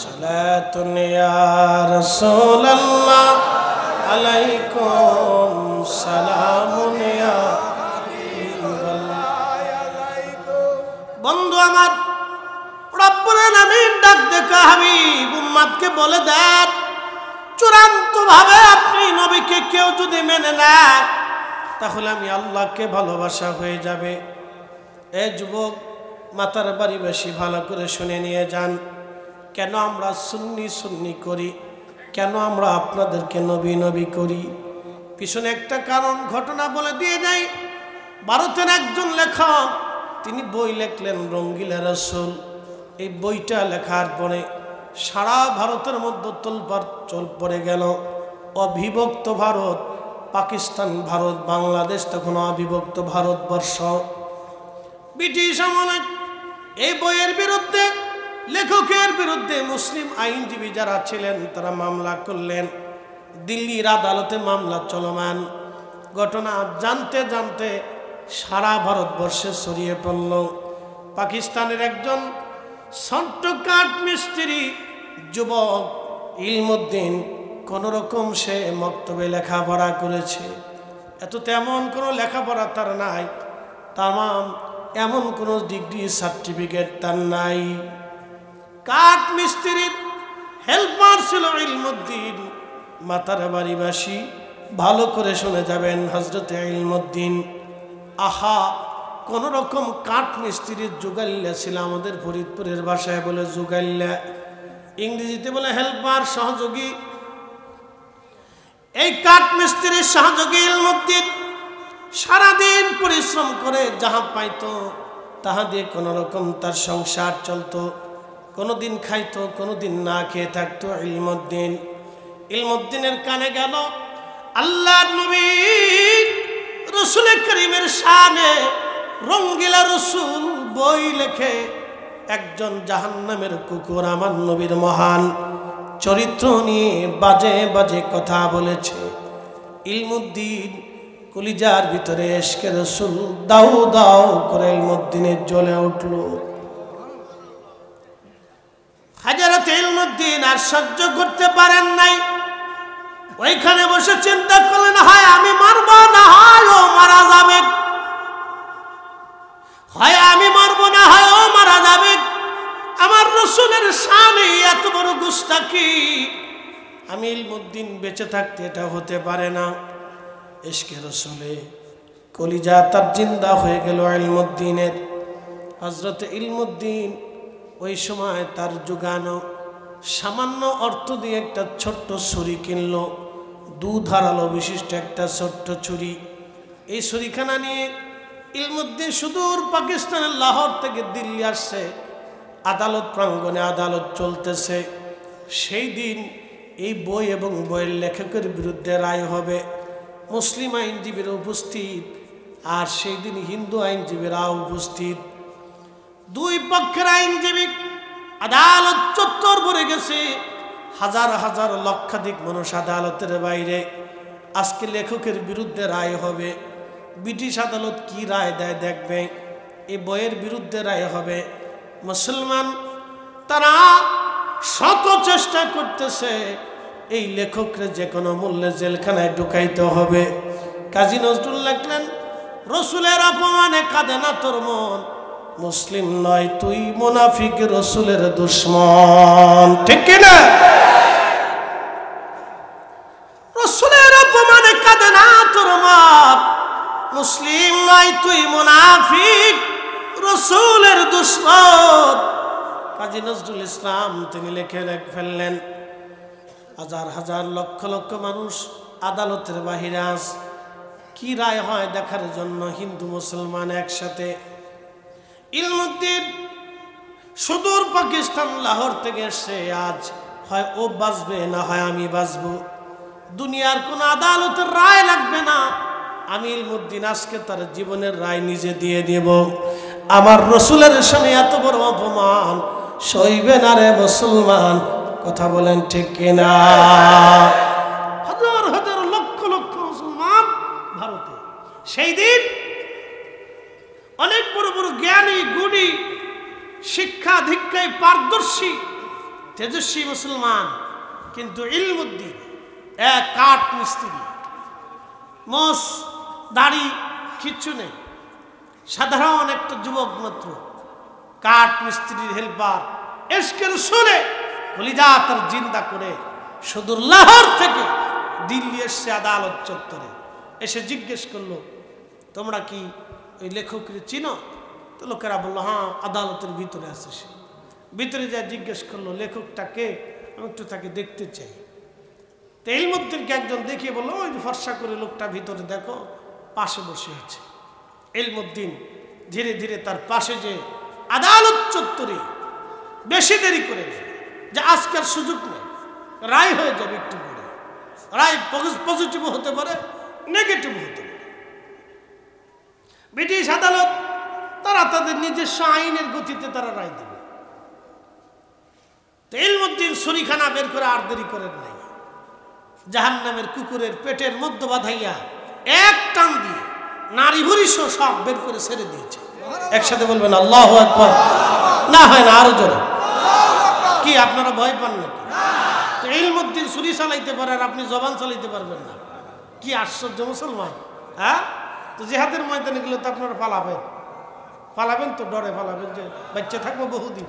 সালাতুন ইয়া রাসূলুল্লাহ আলাইকুম সালামুন ইয়া হাবিবাল্লাহ। বন্ধু আমার, রব্বুল আলামিন ডাক দেখা হাবিব উম্মতকে বলে দেন, চূড়ান্ত ভাবে আপনি নবীকে কেউ যদি মেনে নেন, তাহলে আমি আল্লাহকে ভালোবাসা হয়ে যাবে। এ যুবক, মাতার বাড়িবাসী ভালো করে শুনে নিয়ে যান। কেন আমরা সুন্নি সুন্নি করি, কেন আমরা আপনাদেরকে নবী নবী করি? পিছনে একটা কারণ ঘটনা বলে দিয়ে যাই। ভারতের একজন লেখক তিনি বই লিখলেন রঙ্গিলা রসুল। এই বইটা লেখার পরে সারা ভারতের মধ্যে তোলপাড় চল পড়ে গেল। অবিভক্ত ভারত, পাকিস্তান ভারত, বাংলাদেশ তখন অবিভক্ত ভারতবর্ষ। ব্রিটিশ আমলে এই বইয়ের বিরুদ্ধে, লেখকের বিরুদ্ধে মুসলিম আইনজীবী যারা ছিলেন তারা মামলা করলেন। দিল্লির আদালতে মামলা চলমান। ঘটনা জানতে জানতে সারা ভারতবর্ষে ছড়িয়ে পড়ল। পাকিস্তানের একজন ছোট্ট কাঠ মিস্ত্রি যুবক ইলমুদ্দিন কোনোরকম সে মক্তবে লেখাপড়া করেছে। এত তেমন কোনো লেখাপড়া তার নাই, তামাম এমন কোনো ডিগ্রি সার্টিফিকেট তার নাই। কাঠ মিস্ত্রির হেল্পার ছিল ইলমুদ্দিন, মাতার বাড়িবাসী। ভালো করে শুনে যাবেন, হজরতে ইলমুদ্দিন আহা কোন রকম কাঠ মিস্ত্রির জুগাল্লা ছিল। আমাদের ফরিদপুরের ভাষায় বলে জুগাল্লা, ইংরেজিতে বলে হেল্পার, সহযোগী। এই কাঠ মিস্ত্রির সহযোগী ইলমুদ্দিন সারাদিন পরিশ্রম করে যাহা পাইতো তাহা দিয়ে কোনো রকম তার সংসার চলতো। কোনোদিন খাইতো, কোনোদিন না খেয়ে থাকতো ইলমুদ্দিন। ইলমুদ্দিনের কানে গেল আল্লাহর নবী রসুল করিমের শানে রঙ্গিলা রসুল বই লেখে একজন জাহান্নামের কুকুর আমার নবীর মহান চরিত্র নিয়ে বাজে বাজে কথা বলেছে। ইলমুদ্দিন কলিজার ভিতরে এশকে রসুল দাউ দাউ করে ইলমুদ্দিনের জ্বলে উঠল। হযরত ইলমুদ্দিন আর সহ্য করতে পারেন নাই। ওইখানে বসে চিন্তা করলেন, হয় আমি মারব, না হয় ও মারা যাবে। হয় আমি মারব, না হয় ও মারা যাবে। আমার রসুলের শানে এত বড় গুস্তাখি, আমি ইলমুদ্দিন বেঁচে থাকতে এটা হতে পারে না। ইশকে রসুলে কলিজা তার জিন্দা হয়ে গেল ইলমুদ্দিনের। হযরত ইলমুদ্দিন ওই সময় তার জোগানো সামান্য অর্থ দিয়ে একটা ছোট্ট ছুরি কিনলো, দুধারালো বিশিষ্ট একটা ছোট্ট ছুরি। এই ছুরিখানা নিয়ে ইলমুদ্দিন সুদূর পাকিস্তানের লাহোর থেকে দিল্লি আসছে। আদালত প্রাঙ্গণে আদালত চলতেছে। সেই দিন এই বই এবং বইয়ের লেখকের বিরুদ্ধে রায় হবে। মুসলিম আইনজীবীরা উপস্থিত, আর সেই দিন হিন্দু আইনজীবীরাও উপস্থিত। দুই পক্ষের আইনজীবী আদালত চত্বর ভরে গেছে। হাজার হাজার লক্ষাধিক মানুষ আদালতের বাইরে। আজকে লেখকের বিরুদ্ধে রায় হবে। ব্রিটিশ আদালত কি রায় দেয় দেখবে। এই বইয়ের বিরুদ্ধে রায় হবে। মুসলমান তারা শত চেষ্টা করতেছে এই লেখকরে যে কোনো মূল্যে জেলখানায় ঢুকাইতে হবে। কাজী নজরুল লিখলেন, রসুলের অপমানে কাঁদে না তোর মন, মুসলিম নয় তুই মুনাফিক রসুলের দুশ্মন। ঠিক কিনা? রসুলের অপমানে কাঁদে না তোর মন, মুসলিম নয় তুই মুনাফিক রসুলের দুশ্মন। কাজী নজরুল ইসলাম তিনি লিখে ফেললেন। হাজার হাজার লক্ষ লক্ষ মানুষ আদালতের বাহিরে আস, কি রায় হয় দেখার জন্য হিন্দু মুসলমান একসাথে। ইলমুদ্দিন সুদূর পাকিস্তান লাহোর থেকে এসছে। আজ হয় ও বাঁচবে, না হয় আমি বাঁচব। দুনিয়ার কোন আদালতের রায় লাগবে না। আমি ইলমুদ্দিন আজকে তার জীবনের রায় নিজে দিয়ে দেব। আমার রসুলের সামনে এত বড় অপমান সইবে না রে মুসলমান। কথা বলেন ঠিক কিনা? হাজার হাজার লক্ষ লক্ষ মুসলমান ভারতে সেই দিন অনেক বড় বড় জ্ঞানী গুণী শিক্ষা দীক্ষায় পারদর্শী তেজস্বী মুসলমান, কিন্তু ইলমুদ্দিন এক কাঠ মিস্ত্রি, মোষ দাড়ি কিচ্ছু নেই, সাধারণ একটা যুবক মাত্র, কাঠ মিস্ত্রির হেল্পার। ইশকে রসুলে কলিজা তার জিন্দা করে সুদূর লাহোর থেকে দিল্লি এসছে আদালত চত্বরে। এসে জিজ্ঞেস করলো, তোমরা কি ওই লেখককে চিনো? তো লোকেরা বললো, হ্যাঁ আদালতের ভিতরে আছে সে। ভিতরে যা জিজ্ঞেস করলো লেখকটাকে, আমি একটু তাকে দেখতে চাই। তো ইলমুদ্দিনকে একজন দেখিয়ে বললো, ওই ফর্সা করে লোকটা ভিতরে দেখো, পাশে বসে আছে। ইলমুদ্দিন ধীরে ধীরে তার পাশে যে আদালত চত্বরে বেশি দেরি করে যে আজকের সুযোগ নেই, রায় হয়ে যাবে একটু পরে, রায় পজিটিভ হতে পারে, নেগেটিভ হতে পারে। ব্রিটিশ আদালত তারা তাদের নিজস্ব আইনের গতিতে তারা রায় দেবে। তো ইলমুদ্দিন ছুরিখানা বের করে আর দেরি করেন নাই, জাহান্নামের কুকুরের পেটের মধ্যে বাঁধাইয়া এক টান দিয়ে নারী ভুরি সব বের করে ছেড়ে দিয়েছে। একসাথে বলবেন আল্লাহু আকবার। না হয় না, আরো জোরে। কি আপনারা ভয় পান নাকি? তো ইলমুদ্দিন ছুরি চালাইতে পারে আর আপনি জবান চালাইতে পারবেন না? কি আশ্চর্য মুসলমান! হ্যাঁ, তো জিহাদের ময়দানে গেলে তো আপনারা পালাবেন তো, ডরে পালাবেন যে বাচ্চা থাকবো বহুদিন।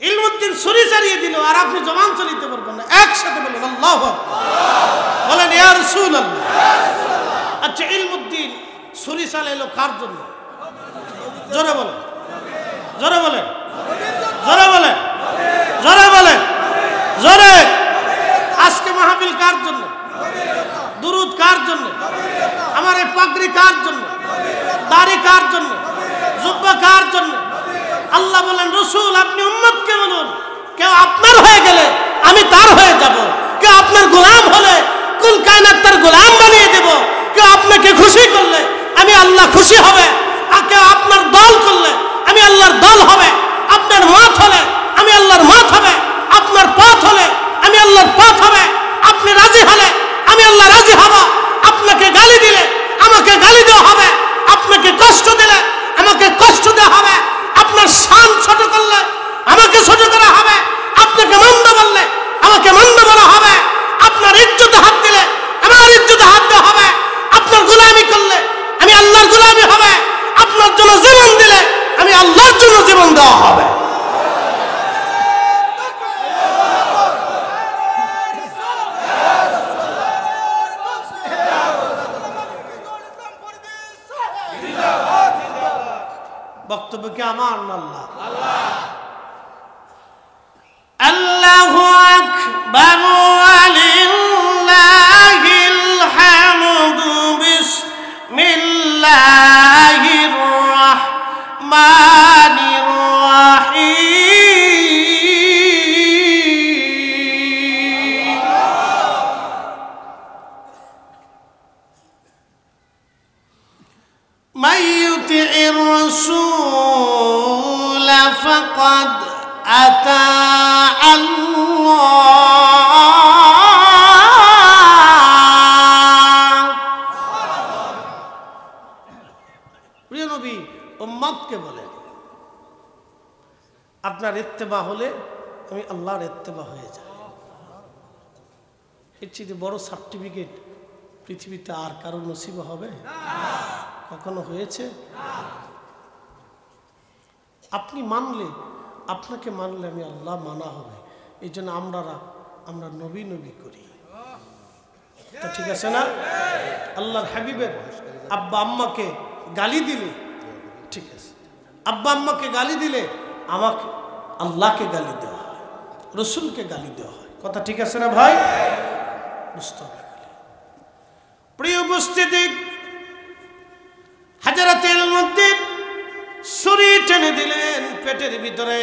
ইলমুদ্দিন ছুরি চালিয়ে দিল আর আপনি জবান চালাইতে পারবেন না। একসাথে বলেন আল্লাহু আকবার। বলেন ইয়া রাসূলুল্লাহ। আচ্ছা, ইলমুদ্দিন ছুরি চালাইলো কার জন্য? জোরে বলেন, জোরে বলেন, জোরে বলেন, জোরে বলেন, জোরে। আজকে মাহফিল কার জন্য? দুরুদ কার জন্য? আমার এই পাগড়ি কার জন্য? দাড়ি কার জন্য? জুব্বা কার জন্য? আল্লাহ বলেন, রাসূল আপনি উম্মতকে বলুন, কেউ আপনার হয়ে গেলে আমি তার হয়ে যাব, কেউ আপনার গোলাম হলে কুল কায়নাত তার গোলাম বানিয়ে দেব, কেউ আপনাকে খুশি করলে আমি আল্লাহ খুশি হবে, আর কেউ আপনার দল করলে আমি আল্লাহর দল হবে, আপনার মত হলে আমি আল্লাহর মত হবে, আপনার পথ হলে আমি আল্লাহর পথ হবে, আপনি রাজি হলে আমি আল্লাহ রাজি হব, আপনাকে গালি দিলে আমাকে গালি দেওয়া হবে, আপনাকে কষ্ট দিলে আমাকে কষ্ট দেওয়া হবে, আপনার শান ছোট করলে আমাকে ছোট করা হবে, আপনাকে মন্দ বললে আমাকে মন্দ বলা হবে, আপনার ইজ্জতে হাত দিলে আমার ইজ্জতে হাত দেওয়া হবে, আপনার গোলামি করলে আমি আল্লাহর গোলামি হবে, আপনার জন্য জীবন দিলে আমি আল্লাহর জন্য জীবন দেওয়া হবে। বক্তব্য কি আমার না আল্লাহ? আল্লাহু আকবার ওয়ালিল্লাহিল হামদু বিসমিল্লাহির রাহমানির রাহিম। মাইয়ুতির রাসূল ফাকাদ আতা আল্লাহ। প্রিয় নবী উম্মতকে বলেন, আপনার ইত্তেবা হলে আমি আল্লাহর ইত্তেবা হয়ে যাই। এর চেয়ে বড় সার্টিফিকেট পৃথিবীতে আর কারো নসিব হবে? কখনো হয়েছে? আপনি মানলে, আপনাকে মানলে আমি আল্লাহ মানা হবে। এই জন্য আমরা নবী নবী করি। তা ঠিক আছে না? আল্লাহর হাবিবের আব্বা আম্মাকে গালি দিলে ঠিক আছে, আব্বা আম্মাকে গালি দিলে আমাকে আল্লাহকে গালি দেওয়া হয়, রসুলকে গালি দেওয়া হয়। কথা ঠিক আছে না ভাই? বুঝতে হবে। প্রিয় উপস্থিতি, হাজরাতে ইলমুদ্দিন ছুরি টেনে দিলেন পেটের ভিতরে,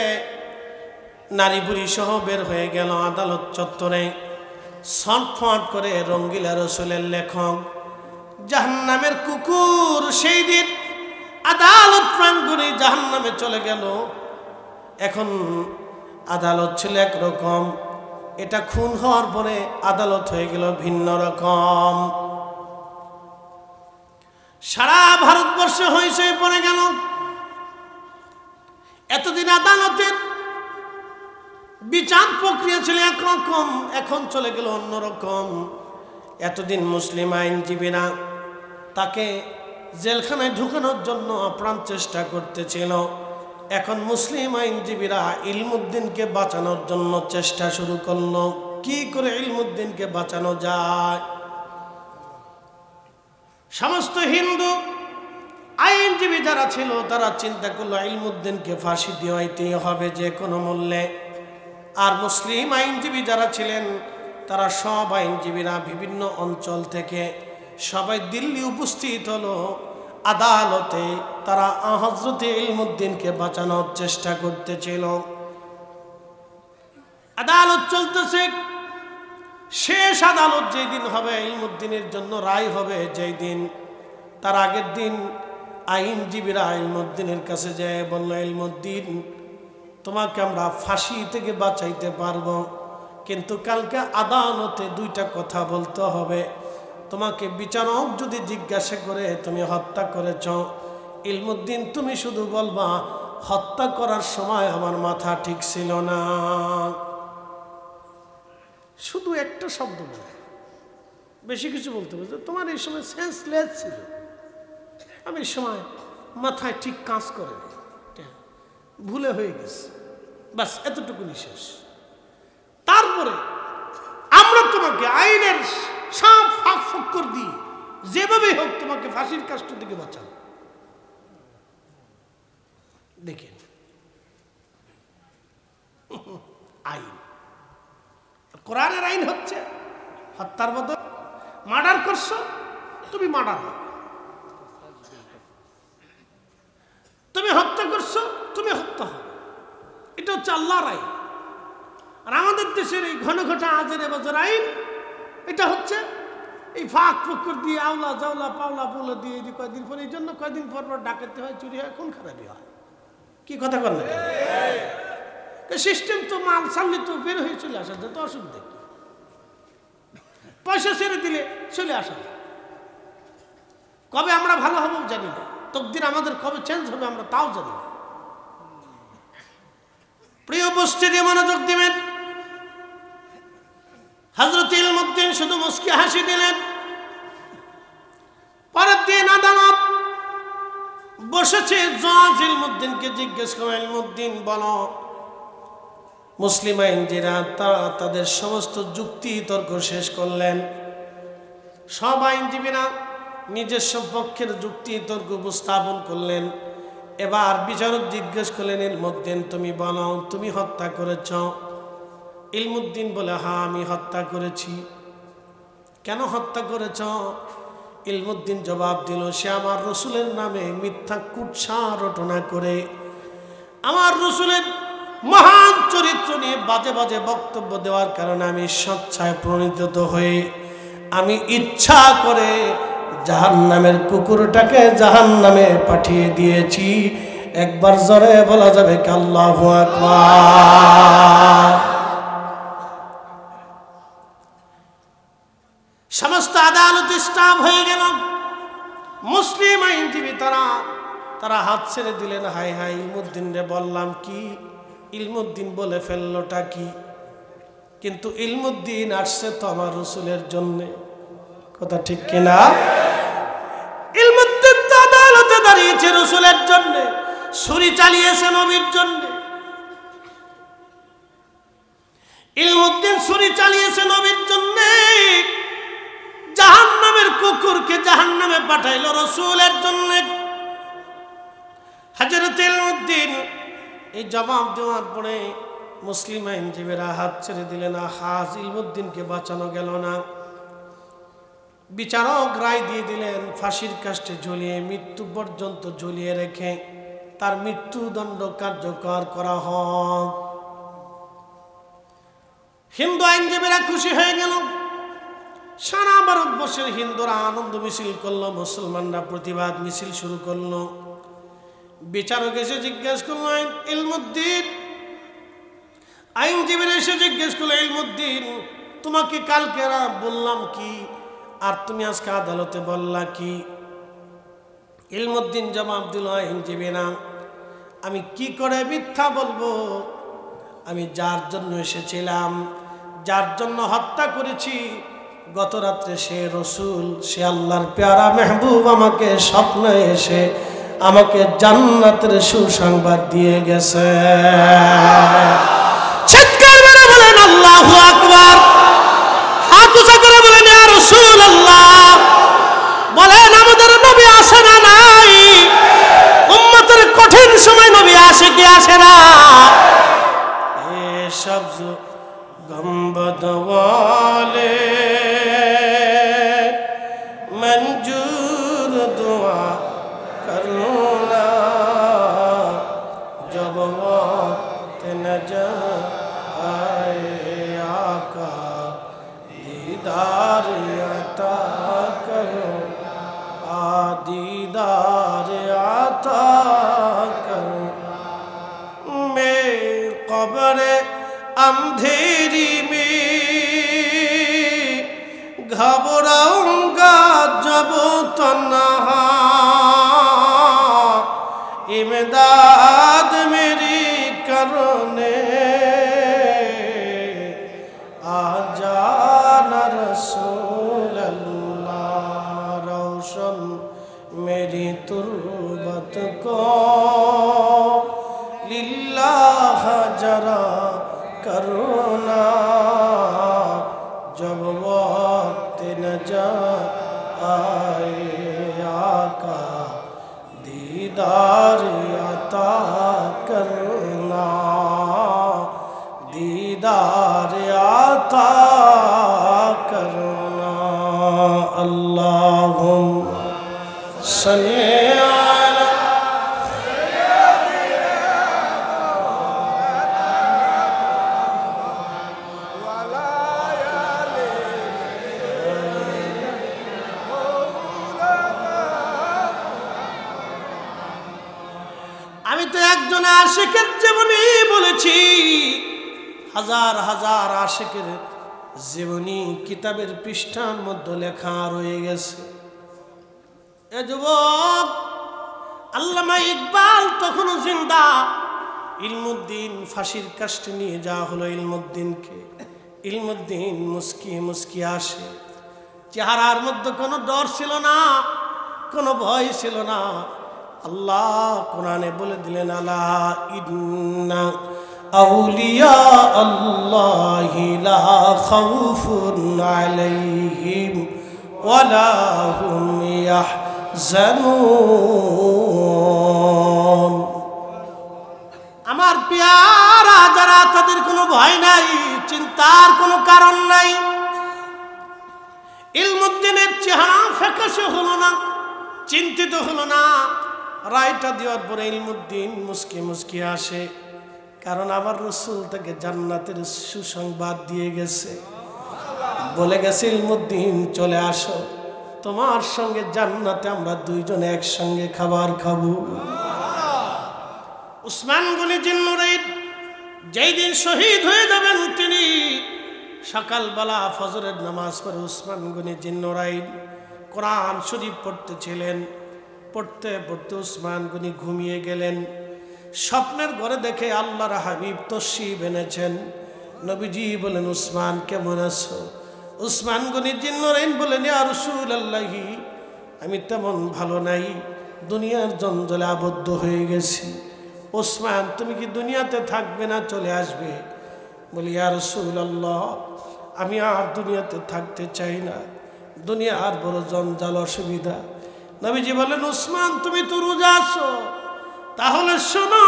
নারী বুড়ি সহ বের হয়ে গেল আদালত চত্বরে। ছটফট করে রঙ্গিলা রসুলের লেখক জাহান্নামের কুকুর সেই দিন আদালত প্রাঙ্গণে জাহান্নামে চলে গেল। এখন আদালত ছিল একরকম, এটা খুন হওয়ার পরে আদালত হয়ে গেল ভিন্ন রকম। সারা ভারতবর্ষে হয়েছে পড়ে গেল। এতদিন আদালতের বিচার প্রক্রিয়া ছিল একরকম, এখন চলে গেল অন্যরকম। এতদিন মুসলিম আইনজীবীরা তাকে জেলখানায় ঢুকানোর জন্য আপ্রাণ চেষ্টা করতেছিল, এখন মুসলিম আইনজীবীরা ইলমুদ্দিনকে বাঁচানোর জন্য চেষ্টা শুরু করলো। কি করে ইলমুদ্দিনকে বাঁচানো যায়? সমস্ত হিন্দু আইনজীবী যারা ছিল তারা চিন্তা করলো ইলমুদ্দিনকে ফাঁসি দেওয়াইতেই হবে যে কোনো মূল্যে। আর মুসলিম আইনজীবী যারা ছিলেন তারা সব আইনজীবীরা বিভিন্ন অঞ্চল থেকে সবাই দিল্লি উপস্থিত হলো আদালতে। তারা হযরতে ইলমুদ্দিনকে বাঁচানোর চেষ্টা করতেছিল। আদালত চলতেছে। শেষ আদালত যেই দিন হবে, ইলমুদ্দিনের জন্য রায় হবে যেই দিন, তার আগের দিন আইনজীবীরা ইলমুদ্দিনের কাছে যায় বলল, ইলমুদ্দিন তোমাকে আমরা ফাঁসি থেকে বাঁচাইতে পারবো, কিন্তু কালকে আদালতে দুইটা কথা বলতে হবে। তোমাকে বিচারক যদি জিজ্ঞাসা করে তুমি হত্যা করেছ, ইলমুদ্দিন তুমি শুধু বলবা হত্যা করার সময় আমার মাথা ঠিক ছিল না। শুধু একটা শব্দ বলে, বেশি কিছু বলতে বলতে, তোমার এই সময় সেন্সলেস ছিল, আমি এই সময় মাথায় ঠিক কাজ করে ভুলে হয়ে গেছে, বাস এতটুকুনি শেষ। তারপরে আমরা তোমাকে আইনের সব ফাঁক ফক্কর দিয়ে যেভাবেই হোক তোমাকে ফাঁসির কাষ্ট থেকে বাঁচাবো। দেখেন আইন, কোরআনের আইন হচ্ছে হত্যার বদল। মার্ডার করছো তুমি মার্ডার হবে, তুমি হত্যা করছো তুমি হত্যা হবে। এটা হচ্ছে আল্লাহর আইন। আর আমাদের দেশের এই ঘন ঘটা আজের বাজার আইন, এটা হচ্ছে এই ফাঁক ফক্কর দিয়ে আওলা জাওলা পাওলা পোলা দিয়ে কয়দিন পর, এই জন্য কয়দিন পর পর ডাকাতি হয়, চুরি হয়, খুন খারাপি হয়। কি কথা বল না, সিস্টেম তো মাল ছাড়লে তো বের হয়ে চলে আসা যায়, তো অসুবিধা কি? পয়সা ছেড়ে দিলে চলে আসা যায়। কবে আমরা ভালো হবো জানি না, তকদির আমাদের কবে চেঞ্জ হবে আমরা তাও জানি না। প্রিয় উপস্থিতি, মনোযোগ দিবেন। হযরত ইলমুদ্দিন শুধু মুস্কি হাসি দিলেন। পরের দিন আদালত বসেছে। জজ ইলমুদ্দিনকে জিজ্ঞেস করে, ইলমুদ্দিন বলো, মুসলিম আইনজীবীরা তারা তাদের সমস্ত যুক্তি তর্ক শেষ করলেন। সব আইনজীবীরা নিজস্ব পক্ষের যুক্তি তর্ক উপস্থাপন করলেন। এবার বিচারক জিজ্ঞেস করলেন, ইলমুদ্দিন তুমি বলো, তুমি হত্যা করেছ? ইলমুদ্দিন বলে, হ্যাঁ আমি হত্যা করেছি। কেন হত্যা করেছ? ইলমুদ্দিন জবাব দিল, সে আমার রসুলের নামে মিথ্যা কুৎসা রটনা করে আমার রসুলের মহান চরিত্র নিয়ে বাজে বাজে বক্তব্য দেওয়ার কারণে আমি স্বেচ্ছায় প্রণোদিত হয়ে আমি ইচ্ছা করে জাহান্নামের কুকুরটাকে জাহান্নামে পাঠিয়ে দিয়েছি। একবার জোরে বলা যাবে কি আল্লাহু আকবার। সমস্ত আদালত স্টাফ হয়ে গেল। মুসলিম আইনজীবী তারা হাত ছেড়ে দিলেন, হাই হাই ইলমুদ্দিন রে বললাম কি, ইলমুদ্দিন বলে ফেললোটা কি? কিন্তু ইলমুদ্দিন আসছে তো আমার রসুলের জন্যে, কথা ঠিক কিনা? ইলমুদ্দিন তো আদালতে দাঁড়িয়েছে রসুলের জন্যে, ছুরি চালিয়েছে নবীর জন্যে। ইলমুদ্দিন ছুরি চালিয়েছে নবীর জন্যে, জাহান্নামের কুকুরকে জাহান্নামে পাঠাইল রসুলের জন্যে। হযরত ইলমুদ্দিন এই জবাব দেওয়ার পরে মুসলিম আইনজীবীরা হাত ছেড়ে দিলেন। হাজ ইলমুদ্দিনকে বাঁচানো গেল না। বিচারক রায় দিয়ে দিলেন, ফাঁসির কাস্টে ঝুলিয়ে মৃত্যু পর্যন্ত ঝুলিয়ে রেখে তার মৃত্যুদণ্ড কার্যকর করা হোক। হিন্দু আইনজীবীরা খুশি হয়ে গেল। সারা ভারতবর্ষের হিন্দুরা আনন্দ মিছিল করলো, মুসলমানরা প্রতিবাদ মিছিল শুরু করলো। বিচারক এসে জিজ্ঞেস করলেন, ইলমুদ্দিন, আইনজীবীরা এসে জিজ্ঞেস করলো, ইলমুদ্দিন তোমাকে কালকে বললাম কি আর তুমি আজকে আদালতে বললা কি? ইলমুদ্দিন জবাব দিল, আইনজীবীরা আমি কি করে মিথ্যা বলবো? আমি যার জন্য এসেছিলাম, যার জন্য হত্যা করেছি, গত রাত্রে সে রসুল, সে আল্লাহর প্যারা মেহবুব আমাকে স্বপ্নে এসে আমাকে জান্নাতের সুসংবাদ দিয়ে গেছে। চিৎকার করে বলেন আল্লাহু আকবার। হাত উঁচা করে বলেন ইয়া রাসূলুল্লাহ। বলেন আমাদের নবী আসে না নাই? কি আসে না? এ সবজ গম্বদ ওয়ালে मंजूर दुआ करूना जब वक्त न जाए आका दीदार अता करो दीदार अता करो मैं कब्र अंधेरी में घबराऊंगा जब तन्हा इमदाद मेरी करने आ जाना रसूल अल्लाह रोशन मेरी तुर्बत को लिल्लाह जरा करुणा जब वक्त न जाए आका दीदार अता करना दीदार अता करना अल्लाहुम्मा सल्ली अला আমি তো একজন আশিকের জীবনী বলেছি, হাজার হাজার আশিকের জীবনী কিতাবের পৃষ্ঠার মধ্যে লেখা রয়ে গেছে। এ যুবক, আল্লামা ইকবাল তখনও জিন্দা। ইলমুদ্দিন ফাঁসির কাস্টে নিয়ে যাওয়া হলো ইলমুদ্দিনকে। ইলমুদ্দিন মুস্কি মুস্কি আসে, চেহারার মধ্যে কোনো ডর ছিল না, কোনো ভয় ছিল না। আল্লাহ কোরআনে বলে দিলেন, আলা ইন্না আউলিয়া আল্লাহি লা খাউফুন আলাইহিম ওয়ালা হুম ইয়াহজানুন। আমার পেয়ারা যারা, তাদের কোনো ভয় নাই, চিন্তার কোনো কারণ নাই। ইলমুদ্দিনের চেহারা ফ্যাকাশে হলো না, চিন্তিত হলো না। রায়টা দেওয়ার পরে ইলমুদ্দিন মুস্কি মুস্কি আসে, কারণ আমার রসুল তাকে জান্নাতের সুসংবাদ দিয়ে গেছে, বলে গেছে ইলমুদ্দিন চলে আসো, তোমার সঙ্গে জান্নাতে আমরা দুইজনে একসঙ্গে খাবার খাবো। উসমান গনি জিন্নুরাইন যেই দিন শহীদ হয়ে যাবেন, তিনি সকালবেলা ফজরের নামাজ পড়ে উসমান গনি জিন্নুরাইন কোরআন শরীফ পড়তেছিলেন। পড়তে পড়তে উসমান গনি ঘুমিয়ে গেলেন। স্বপ্নের ঘরে দেখে আল্লাহর হাবিব তশরিফ এনেছেন। নবীজি বলেন, উসমান কেমন আছো? উসমান গনি জিন্নুরাইন বলেন, ইয়া রাসূলুল্লাহি, আমি তেমন ভালো নাই, দুনিয়ার জঞ্জালে আবদ্ধ হয়ে গেছি। উসমান, তুমি কি দুনিয়াতে থাকবে না চলে আসবে? বলি, ইয়া রাসূলুল্লাহ, আমি আর দুনিয়াতে থাকতে চাই না, দুনিয়ার বড় জঞ্জাল, অসুবিধা। নবীজি বলেন, উসমান তুমি তো রোজা আছো, তাহলে শোনো,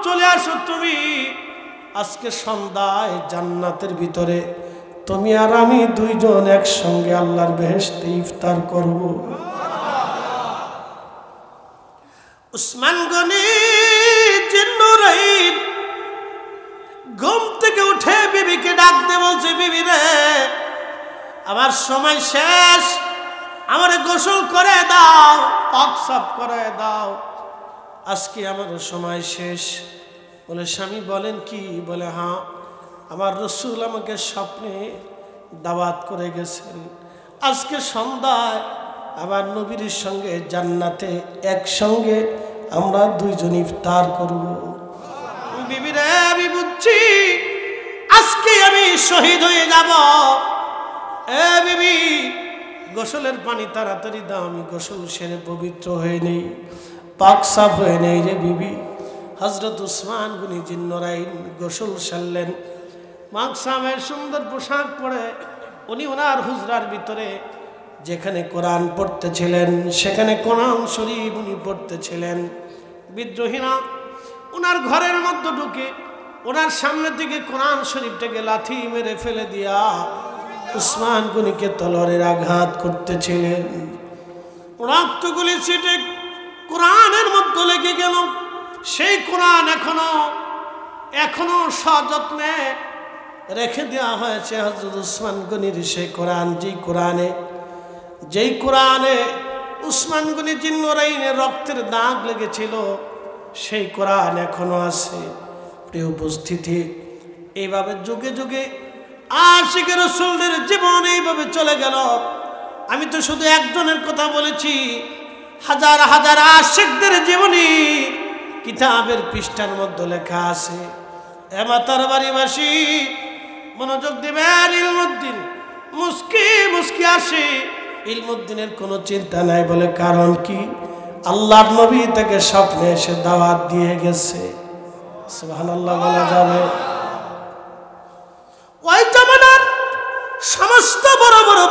চলে আসো তুমি। আজকে সন্ধ্যায় জান্নাতের ভিতরে তুমি আর আমি দুইজন একসঙ্গে আল্লাহর বেহেশতে ইফতার করব। উসমান গনি জিন্নুরাইন ঘুম থেকে উঠে বিবিকে ডাকতে বলছে, বিবি রে, আমার সময় শেষ, আমারে গোসল করে দাও, পাক সাফ করে দাও, আজকে আমার সময় শেষ। বলে, স্বামী বলেন কি? বলে, হ্যাঁ, আমার রসুল আমাকে স্বপ্নে দাওয়াত করে গেছেন, আজকে সন্ধ্যায় আমার নবীর সঙ্গে জান্নাতে একসঙ্গে আমরা দুইজন ইফতার করব। বিবি রে, আমি বুঝছি আজকে আমি শহীদ হয়ে যাব। এ বিবি, গোসলের পানি তাড়াতাড়ি দাও, আমি গোসল সেরে পবিত্র হয়ে নেই, পাক সাফ হয়ে নেই রে বিবি। হযরত উসমান গনি জিন্নুরাইন গোসল সারলেন, মাকসামের সুন্দর পোশাক পরে উনি ওনার হুজরার ভিতরে যেখানে কোরআন পড়তেছিলেন, সেখানে কোরআন শরীফ উনি পড়তেছিলেন। বিদ্রোহীরা ওনার ঘরের মধ্যে ঢুকে ওনার সামনে থেকে কোরআন শরীফটাকে লাথি মেরে ফেলে দিয়া উসমান গনিকে তলোয়ারের আঘাত করতেছিলেন। রক্তগুলি ছিটে কোরআনের মধ্যে লেগে গেল। সেই কোরআন এখনো সযত্নে রেখে দেওয়া হয়েছে হযরত উসমান গনির সেই কোরআন, যেই কোরআনে উসমান গনি জিন্নুরাইনের রক্তের দাগ লেগেছিল, সেই কোরআন এখনো আছে। প্রিয় উপস্থিতি, এইভাবে যুগে যুগে আশিকে রাসূলের জীবন এইভাবে চলে গেল। আমি তো শুধু একজনের কথা বলেছি, হাজার হাজার আশিকদের জীবনী কিতাবের পৃষ্ঠার মধ্যে লেখা আছে। মাতার বাড়িবাসী মনোযোগ দিবেন। ইলমুদ্দিন মুস্কি মুস্কি আসে, ইলমুদ্দিনের কোনো চিন্তা নাই বলে। কারণ কি? আল্লাহর নবী তাকে স্বপ্নে এসে দাওয়াত দিয়ে গেছে। সুবহানাল্লাহ বলা যাবে। ওই জামানার সমস্ত বড় বড়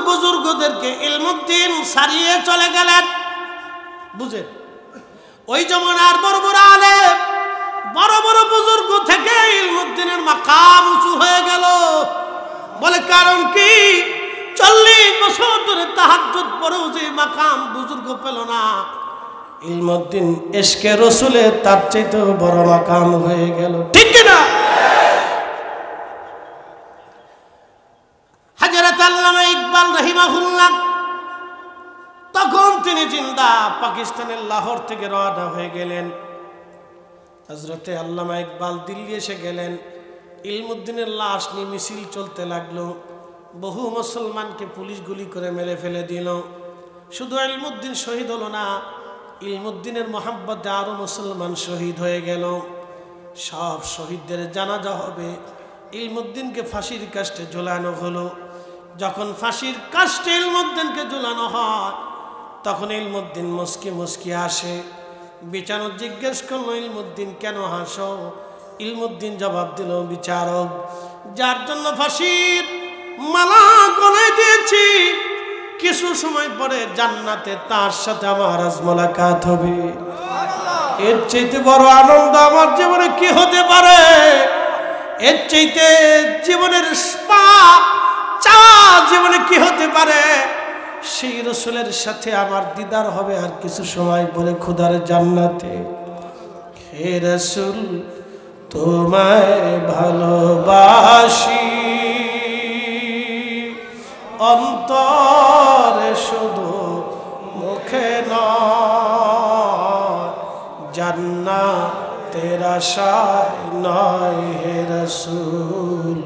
বুজুর্গদেরকে ইলমুদ্দিন সারিয়ে চলে গেলেন। বুঝেন, ওই জামানার বড় বড় আলেম, বড় বড় বুজুর্গ থেকে ইলমুদ্দিনের মাকাম উঁচু হয়ে গেল। বলে কারণ কি? 40 বছর ধরে তাহাজ্জুদ পড়েও যে মাকাম বুজুর্গ পেল না, ইলমুদ্দিন ইশকে রাসূলে তার চাইতেও বড় মাকাম হয়ে গেল। ঠিক কি না? হযরত আল্লামা ইকবাল রাহিমাহুল্লাহ তখন তিনি জিন্দা পাকিস্তানের লাহোর থেকে রওনা হয়ে গেলেন। হযরতে আল্লামা ইকবাল দিল্লি এসে গেলেন। ইলমুদ্দিনের লাশ নিয়ে মিছিল চলতে লাগলো। বহু মুসলমানকে পুলিশ গুলি করে মেরে ফেলে দিল। শুধু ইলমুদ্দিন শহীদ হলো না, ইলমুদ্দিনের মোহাব্বতে আরো মুসলমান শহীদ হয়ে গেল। সব শহীদদের জানাজা হবে। ইলমুদ্দিনকে ফাঁসির কাস্টে ঝোলানো হলো। যখন ফাঁসির কাস্টে ইলমুদ্দিনকে ঝোলানো হয়, তখন ইলমুদ্দিন মুস্কি মুস্কি আসে। বিচারক জিজ্ঞেস করলো, ইলমুদ্দিন কেন হাসো? ইলমুদ্দিন জবাব দিল, বিচারক, যার জন্য ফাঁসির মালা গলায় দিয়েছি, কিছু সময় পরে জান্নাতে তার সাথে আমার আজ মোলাকাত হবে। এর চাইতে বড় আনন্দ আমার জীবনে কি হতে পারে? এর চাইতে জীবনের জীবনে কি হতে পারে? সেই রাসূলের সাথে আমার দিদার হবে আর কিছু সময় পরে খোদার জান্নাতে। হে রাসূল, তোমায় ভালোবাসি অন্তরে, শুধু মুখে নয়, জান্নাতের আশায় নয়। হে রাসূল,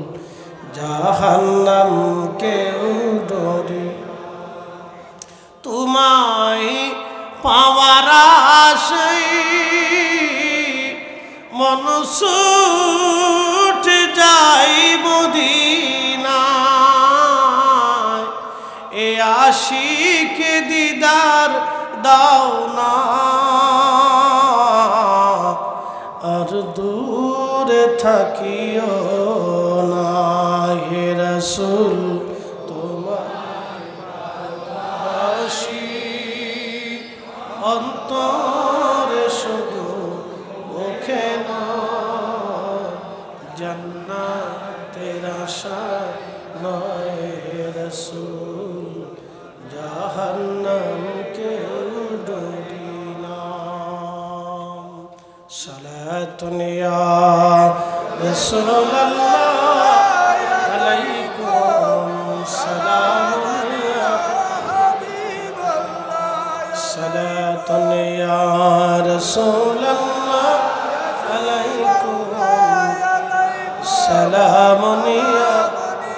জাহান্নামকে ডরি, তোমায় পাওয়ার আশায় মন ছুটে যাই মদিনায়। এ আশিকে দিদার দাও না, আর দূরে থাকিও না। হে রাসূল, তোমায় ভালোবাসি অন্তরে, শুধু মুখে নয়, জান্নাতের আশায় নয়। হে রাসূল, জাহান্নামকে ডরি না। সালাতুন ইয়া রাসূলুল্লাহ আলাইকুম সালামুন ইয়া হাবিবাল্লাহ। সালাতুন ইয়া রাসূলুল্লাহ আলাইকুম সালামুন ইয়া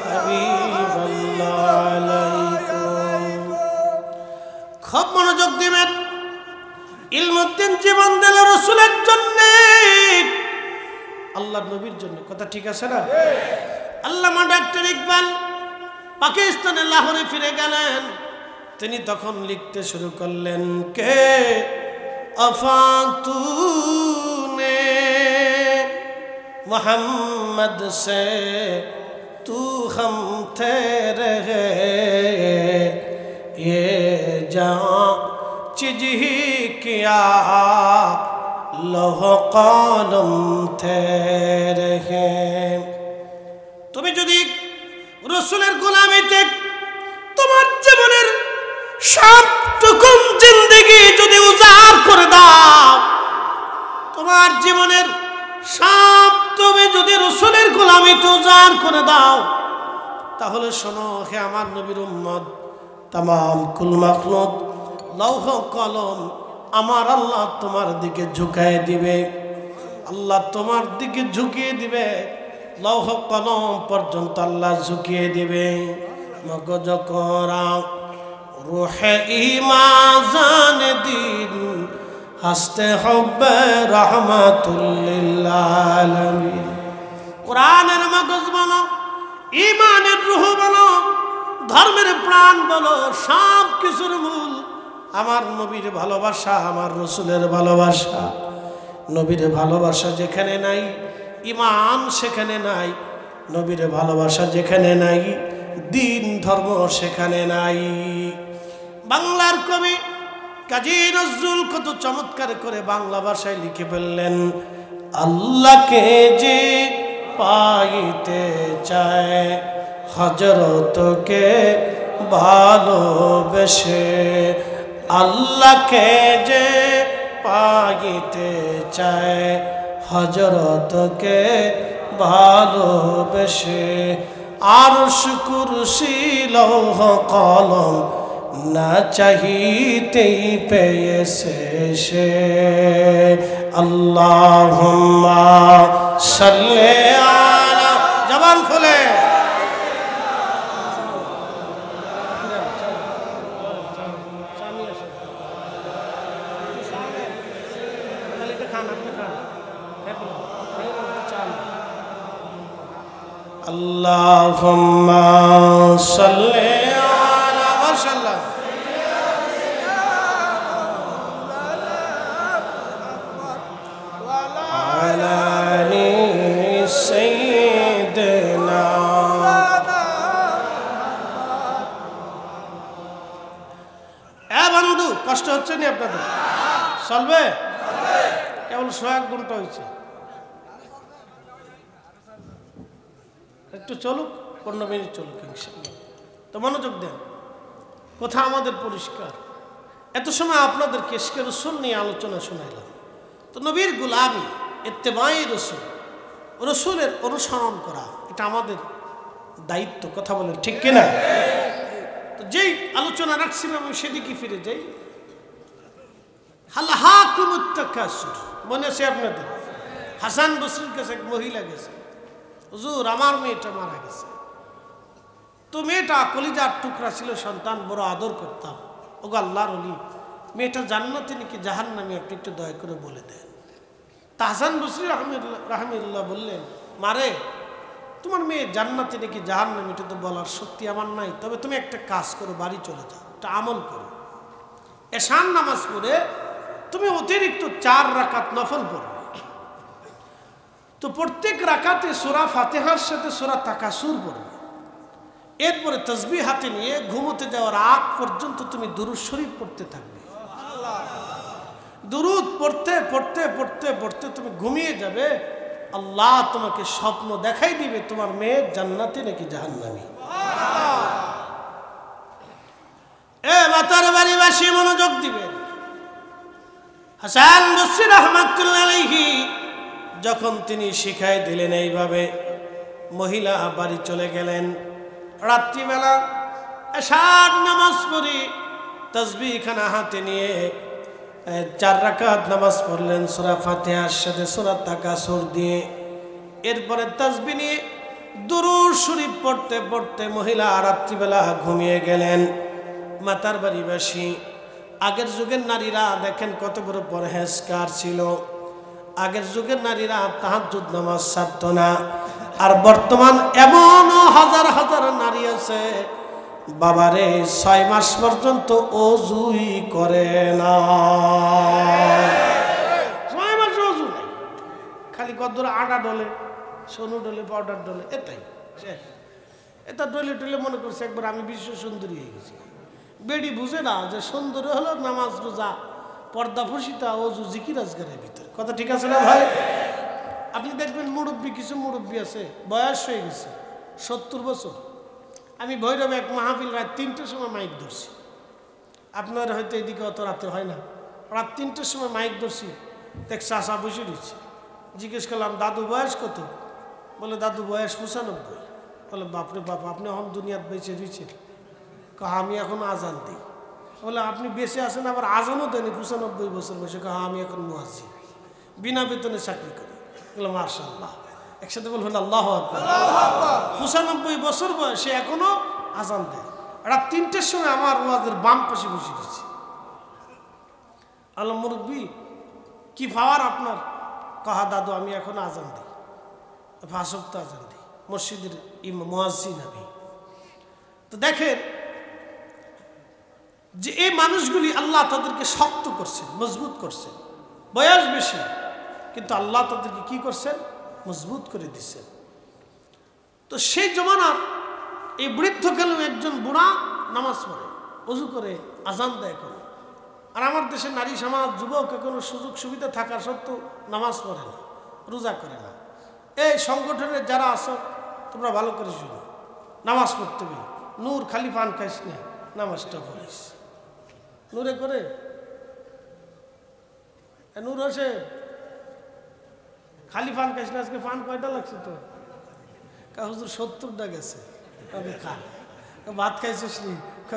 হাবিবাল্লাহ আলাইকুম। খুব মনোযোগ দিবেন। ইলমুদ্দিন জীবন দিল রাসূলের জন্য, আল্লাহর নবীর জন্য। কথা ঠিক আছে না? আল্লামা ডাক্তার ইকবাল পাকিস্তানের লাহোরে ফিরে গেলেন। তিনি তখন লিখতে শুরু করলেন, কে আফাতুনে মোহাম্মদ সে তু হম তেরে ये जहाँ चीज ही किया লৌহ কলম তেরে হ্যাঁ। তুমি যদি রাসূলের গোলামিতে তোমার জীবনের সবটুকু জিন্দেগি যদি উজাড় করে দাও, তোমার জীবনের সব তুমি যদি রাসূলের গোলামিতে উজাড় করে দাও, তাহলে শোনো হে আমার নবীর উম্মত, তামাম কুল মাখলুক লৌহ কলম আমার আল্লাহ তোমার দিকে ঝুঁকায় দিবে। আল্লাহ তোমার দিকে ঝুঁকিয়ে দিবে, লৌহ কলম পর্যন্ত আল্লাহ ঝুঁকিয়ে দিবে। মগজ করা রুহে ইমাজান দিন হাসতে হবে রহমাতুল লিল আলামিন। কোরআনের মগজ বলো, ইমানের রূহ বলো, ধর্মের প্রাণ বলো, সব কিছুর মূল আমার নবীর ভালোবাসা, আমার রাসূলের ভালোবাসা। নবীর ভালোবাসা যেখানে নাই ঈমান সেখানে নাই, নবীর ভালোবাসা যেখানে নাই দিন ধর্ম সেখানে নাই। বাংলার কবি কাজী নজরুল কত চমৎকার করে বাংলা ভাষায় লিখে ফেললেন, আল্লাহকে যে পাইতে চায় হযরতকে ভালোবেসে, আল্লাহকে যে পাইতে চায় হযরতকে ভালোবেসে, আরশ কুরসি লৌহ কলম না চাহিতেই পেয়েছে সে। আল্লাহুম্মা সাল্লি আলা, জবান খুলে আল্লাহুম্মা সাল্লি আলা মাশাআল্লাহ আলা আলি সাইয়্যিদিনা। বন্ধু কষ্ট হচ্ছে নি আপনাদের? চলবে? কেবল 1 ঘন্টা হয়েছে, একটু চলুক, 15 মিনিট চলুক ইনশাআল্লাহ। তো মনোযোগ দেন, কথা আমাদের পরিষ্কার। এত সময় আপনাদেরকে ইশকে রাসূল নিয়ে আলোচনা শোনাইলাম। তো নবীর গোলামি, ইত্তেবায়ে রাসূল, রাসূলের অনুসরণ করা, এটা আমাদের দায়িত্ব। কথা বলেন ঠিক কিনা? তো যেই আলোচনা রাখছিলাম আমি সেদিকে ফিরে যাই। হালাহাকুমুত তাকাসুর, মনে আছে আপনাদের? হাসান বসরির কাছে এক মহিলা গেছে, হুজুর আমার মেয়েটা মারা গেছে। তো মেয়েটা কলিজার টুকরা ছিল, সন্তান, বড় আদর করতাম। ওগো আল্লাহর ওলি, মেয়েটা জান্নাতে নাকি জাহান্নামে, আপনি একটু দয়া করে বলে দেন। তা হাসান বসরি রাহমাতুল্লাহ বললেন, মারে তোমার মেয়ে জান্নাতে নাকি জাহান্নামে এটা তো বলার শক্তি আমার নাই, তবে তুমি একটা কাজ করো, বাড়ি চলে যাও, একটা আমল করো। এশার নামাজ পড়ে তুমি অতিরিক্ত 4 রাকাত নফল পড়বে। তো প্রত্যেক রাকাতে সূরা ফাতিহার সাথে সূরা তাকাসুর পড়বে। এরপরে তাসবিহ হাতে নিয়ে ঘুমোতে যাওয়ার আগ পর্যন্ত তুমি দুরূদ শরীফ পড়তে থাকবে। দুরূদ পড়তে পড়তে পড়তে পড়তে তুমি ঘুমিয়ে যাবে। আল্লাহ তোমাকে স্বপ্ন দেখাই দিবে তোমার মেয়ে জান্নাতে নাকি জাহান্নামে। মাতার বাড়িবাসী মনোযোগ দিবেন। হাসান বসরি রাহমাতুল্লাহ আলাইহি যখন তিনি শিখাই দিলেন এইভাবে, মহিলা বাড়ি চলে গেলেন। রাত্রিবেলা এশার নামাজ পড়ি তাসবিহ খানা হাতে নিয়ে 4 রাকাত নামাজ পড়লেন সূরা ফাতিহার সাথে সূরা তাকাসুর দিয়ে। এরপরে তাসবিহ নিয়ে দুরূদ শরীফ পড়তে পড়তে মহিলা রাত্রিবেলা ঘুমিয়ে গেলেন। মাতার বাড়িবাসী, আগের যুগের নারীরা দেখেন কত বড় পরহেজগার ছিল। আগের যুগের নারীরা তাহাজ্জুদ নামাজ ছাড়ত না। আর বর্তমান এমনও হাজার হাজার নারী আছে বাবারে 6 মাস পর্যন্ত ওযুই করে না। 6 মাস ওযু নাই, খালি কদ্দুর আটা ডলে, সোনু ডলে, পাউডার ডলে, এটাই শেষ। এটা ডলে টলে মনে করছে একবার আমি বিশ্ব সুন্দরী হয়ে গেছি। বেডি বুঝে না যে সুন্দরী হলো নামাজ রোজা পর্দাফসিতা ওযু জিকির আজগারের ভিতরে। কথা ঠিক আছে না ভাই? আপনি দেখবেন মুরব্বী, কিছু মুরব্বী আছে বয়স হয়ে গেছে 70 বছর। আমি ভৈরবে এক মাহফিল রাত 3টার সময় মাইক ধরছি। আপনার হয়তো এদিকে অত রাতে হয় না। রাত 3টার সময় মাইক ধরছি, দেখছি আশা বসে রয়েছে। জিজ্ঞেস করলাম দাদু বয়স কত? বলে দাদু বয়স 95। বলে বাপরে বাপ, আপনি এখন দুনিয়াত বেঁচে রয়েছেন? আমি এখন আজান দিই। বলে আপনি বেঁচে আছেন, আবার আজানও দেন 95 বছর বয়সে? আমি এখন মুয়াজ্জিন, বিনা বেতনে চাকরি করি। বলে মাশাআল্লাহ। একসাথে বলবেন আল্লাহু আকবার। 95 বছর বয়সে এখনো আজান দেয়। রাত 3টার সময় আমার ওয়াজের বাম পাশে বসে গেছি। আল্লাহ মুরব্বী কি পাওয়ার আপনার? দাদু আমি এখন আজান দিই, 5 ওয়াক্ত আজান দিই, মসজিদের মুয়াজ্জিন আমি। তো দেখেন যে এই মানুষগুলি আল্লাহ তাদেরকে শক্ত করছেন, মজবুত করছেন। বয়স বেশি কিন্তু আল্লাহ তাদেরকে কি করছেন? মজবুত করে দিচ্ছেন। তো সেই জমানার এই বৃদ্ধকালে একজন বুড়া নামাজ পড়ে, ওযু করে, আজান দেয় করে। আর আমার দেশের নারী সমাজ, যুবক কোনো সুযোগ সুবিধা থাকা সত্ত্বেও নামাজ পড়ে না, রোজা করে না। এই সংগঠনের যারা আছো তোমরা ভালো করে শুনো, নামাজ পড়তে হবে। নূর খালি পান খাইস না, নামাজটা পড়িস। নূরে করে নূর হোসে খালি পান খাইস না। আজকে পান কয়টা লাগছে তো? হুজুর 70টা গেছে। আমি খা ভাত খাইছিস নি?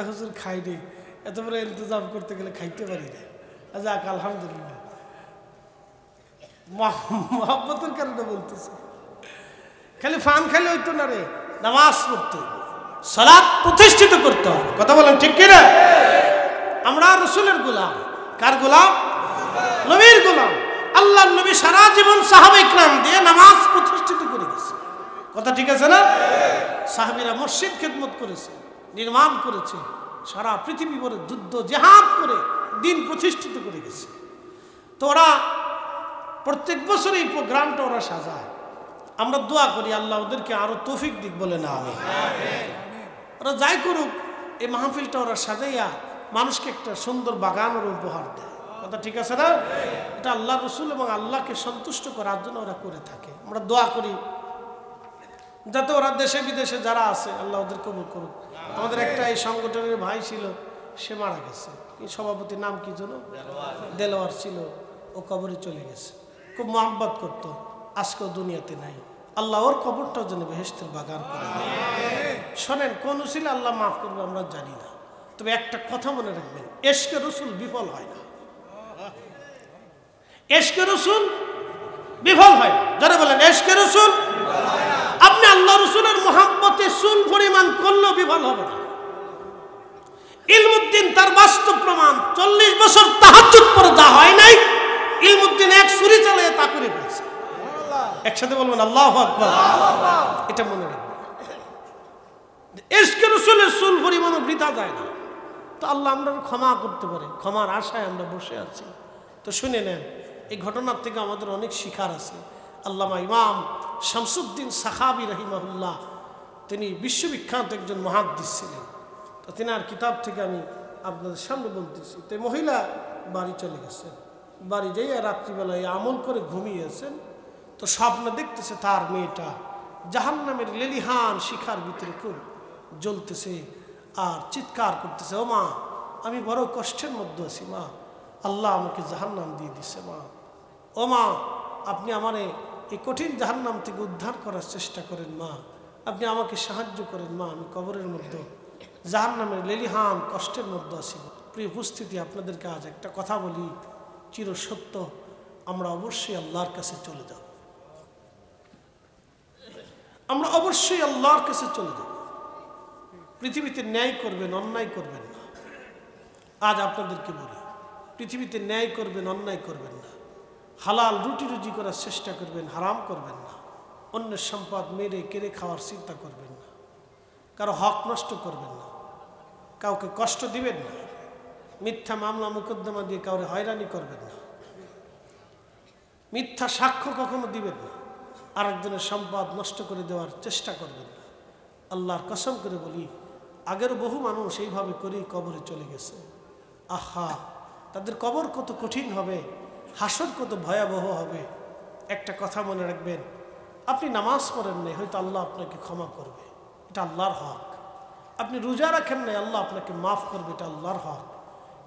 হুজুর খাই নি, এত বড় ইন্তজাম করতে গেলে খাইতে পারি না। যাক আলহামদুলিল্লাহ, মহব্বতের কারণে বলতেছে। খালি ফান খাইলে হইতো না রে, নামাজ পড়তে হবে, সালাত প্রতিষ্ঠিত করতে হবে। কথা বলেন ঠিক কিনা? আমরা রাসূলের গোলাম। কার গোলাম? নবীর গোলাম। আল্লাহর নবী সারা জীবন সাহাবা ইকরাম দিয়ে নামাজ প্রতিষ্ঠিত করে গেছে। কথা ঠিক আছে না? সাহাবীরা মসজিদ খেদমত করেছে, নির্মাণ করেছে, সারা পৃথিবী ভরে যুদ্ধ জিহাদ করে দিন প্রতিষ্ঠিত করে গেছে। তো ওরা প্রত্যেক বছর এই প্রোগ্রামটা ওরা সাজায়। আমরা দোয়া করি আল্লাহ ওদেরকে আরো তৌফিক দিক, বলে না আমি। ওরা যাই করুক, এই মাহফিলটা ওরা সাজাইয়া মানুষকে একটা সুন্দর বাগানের উপহার দেয়। কথা ঠিক আছে না? এটা আল্লাহ রসুল এবং আল্লাহকে সন্তুষ্ট করার জন্য ওরা করে থাকে। আমরা দোয়া করি যাতে ওরা দেশে বিদেশে যারা আছে আল্লাহ ওদের কবুল করুক। আমাদের একটা এই সংগঠনের ভাই ছিল, সে মারা গেছে। এই সভাপতির নাম কি যেন? দেলোয়ার ছিল। ও কবরে চলে গেছে। খুব মহব্বত করতো, আজকেও দুনিয়াতে নাই। আল্লাহ ওর কবরটাও যেন বেহেশতের বাগান করে দেয়। শোনেন, কোন উসিলা আল্লাহ মাফ করবে আমরা জানি না, তবে একটা কথা মনে রাখবেন, এশকে রসুল বিফল হয় না। এশকে রসুল বিফল হয় না। যারা বলেন এশকে রসুল, আপনি আল্লাহ রসুলের মহব্বতে চুল পরিমাণ করলেও বিফল হবে না। ইলমুদ্দিন তার বাস্তব প্রমাণ। 40 বছর তাহাজ্জুদ পড়ে যা হয় নাই, ইলমুদ্দিন এক ছুরি চালিয়ে তা করে ফেলছে। একসাথে বলবেন আল্লাহু আকবার। এটা মনে রাখবেন, ইশকে রাসূলের চুল পরিমাণও বৃথা যায় না। তো আল্লাহ আমরা ক্ষমা করতে পারে, ক্ষমার আশায় আমরা বসে আছি। তো শুনে নেন, এই ঘটনার থেকে আমাদের অনেক শিখার আছে। আল্লামা ইমাম শামসুদ্দিন সাখাবী রাহিমাহুল্লাহ, তিনি বিশ্ববিখ্যাত একজন মুহাদ্দিস ছিলেন। তো তিনার কিতাব থেকে আমি আপনাদের সামনে বলতেছি। তো মহিলা বাড়ি চলে গেছেন, বাড়ি যাইয়া রাত্রিবেলায় আমল করে ঘুমিয়েছেন। তো স্বপ্নে দেখতেছে তার মেয়েটা জাহান্নামের লেলিহান শিখার ভিতরে খুব জ্বলতেছে আর চিৎকার করতেছে, ও মা আমি বড় কষ্টের মধ্যে আছি মা, আল্লাহ আমাকে জাহান্নাম দিয়ে দিচ্ছে মা। ও মা আপনি আমারে এই কঠিন জাহান্নাম থেকে উদ্ধার করার চেষ্টা করেন মা, আপনি আমাকে সাহায্য করেন মা, আমি কবরের মধ্যে জাহান্নামের লেলিহান কষ্টের মধ্যে আছি। প্রিয় উপস্থিতি, আপনাদেরকে আজ একটা কথা বলি, চির সত্য, আমরা অবশ্যই আল্লাহর কাছে চলে যাব। আমরা অবশ্যই আল্লাহর কাছে চলে যাব। পৃথিবীতে ন্যায় করবেন, অন্যায় করবেন না। আজ আপনাদেরকে বলি, পৃথিবীতে ন্যায় করবেন, অন্যায় করবেন না। হালাল রুটি রুজি করার চেষ্টা করবেন, হারাম করবেন না। অন্যের সম্পদ মেরে কেড়ে খাওয়ার চিন্তা করবেন না। কারো হক নষ্ট করবেন না, কাউকে কষ্ট দিবেন না। মিথ্যা মামলা মোকদ্দমা দিয়ে কাউরে হয়রানি করবেন না। মিথ্যা সাক্ষ্য কখনো দিবেন না। আরেকজনের সম্পদ নষ্ট করে দেওয়ার চেষ্টা করবেন না। আল্লাহর কসম করে বলি, আগের বহু মানুষ এইভাবে করেই কবরে চলে গেছে। আহা, তাদের কবর কত কঠিন হবে, হাসর কত ভয়াবহ হবে। একটা কথা মনে রাখবেন, আপনি নামাজ পড়েন নাই, হয়তো আল্লাহ আপনাকে ক্ষমা করবে, এটা আল্লাহর হক। আপনি রোজা রাখেন নাই, আল্লাহ আপনাকে মাফ করবে, এটা আল্লাহর হক।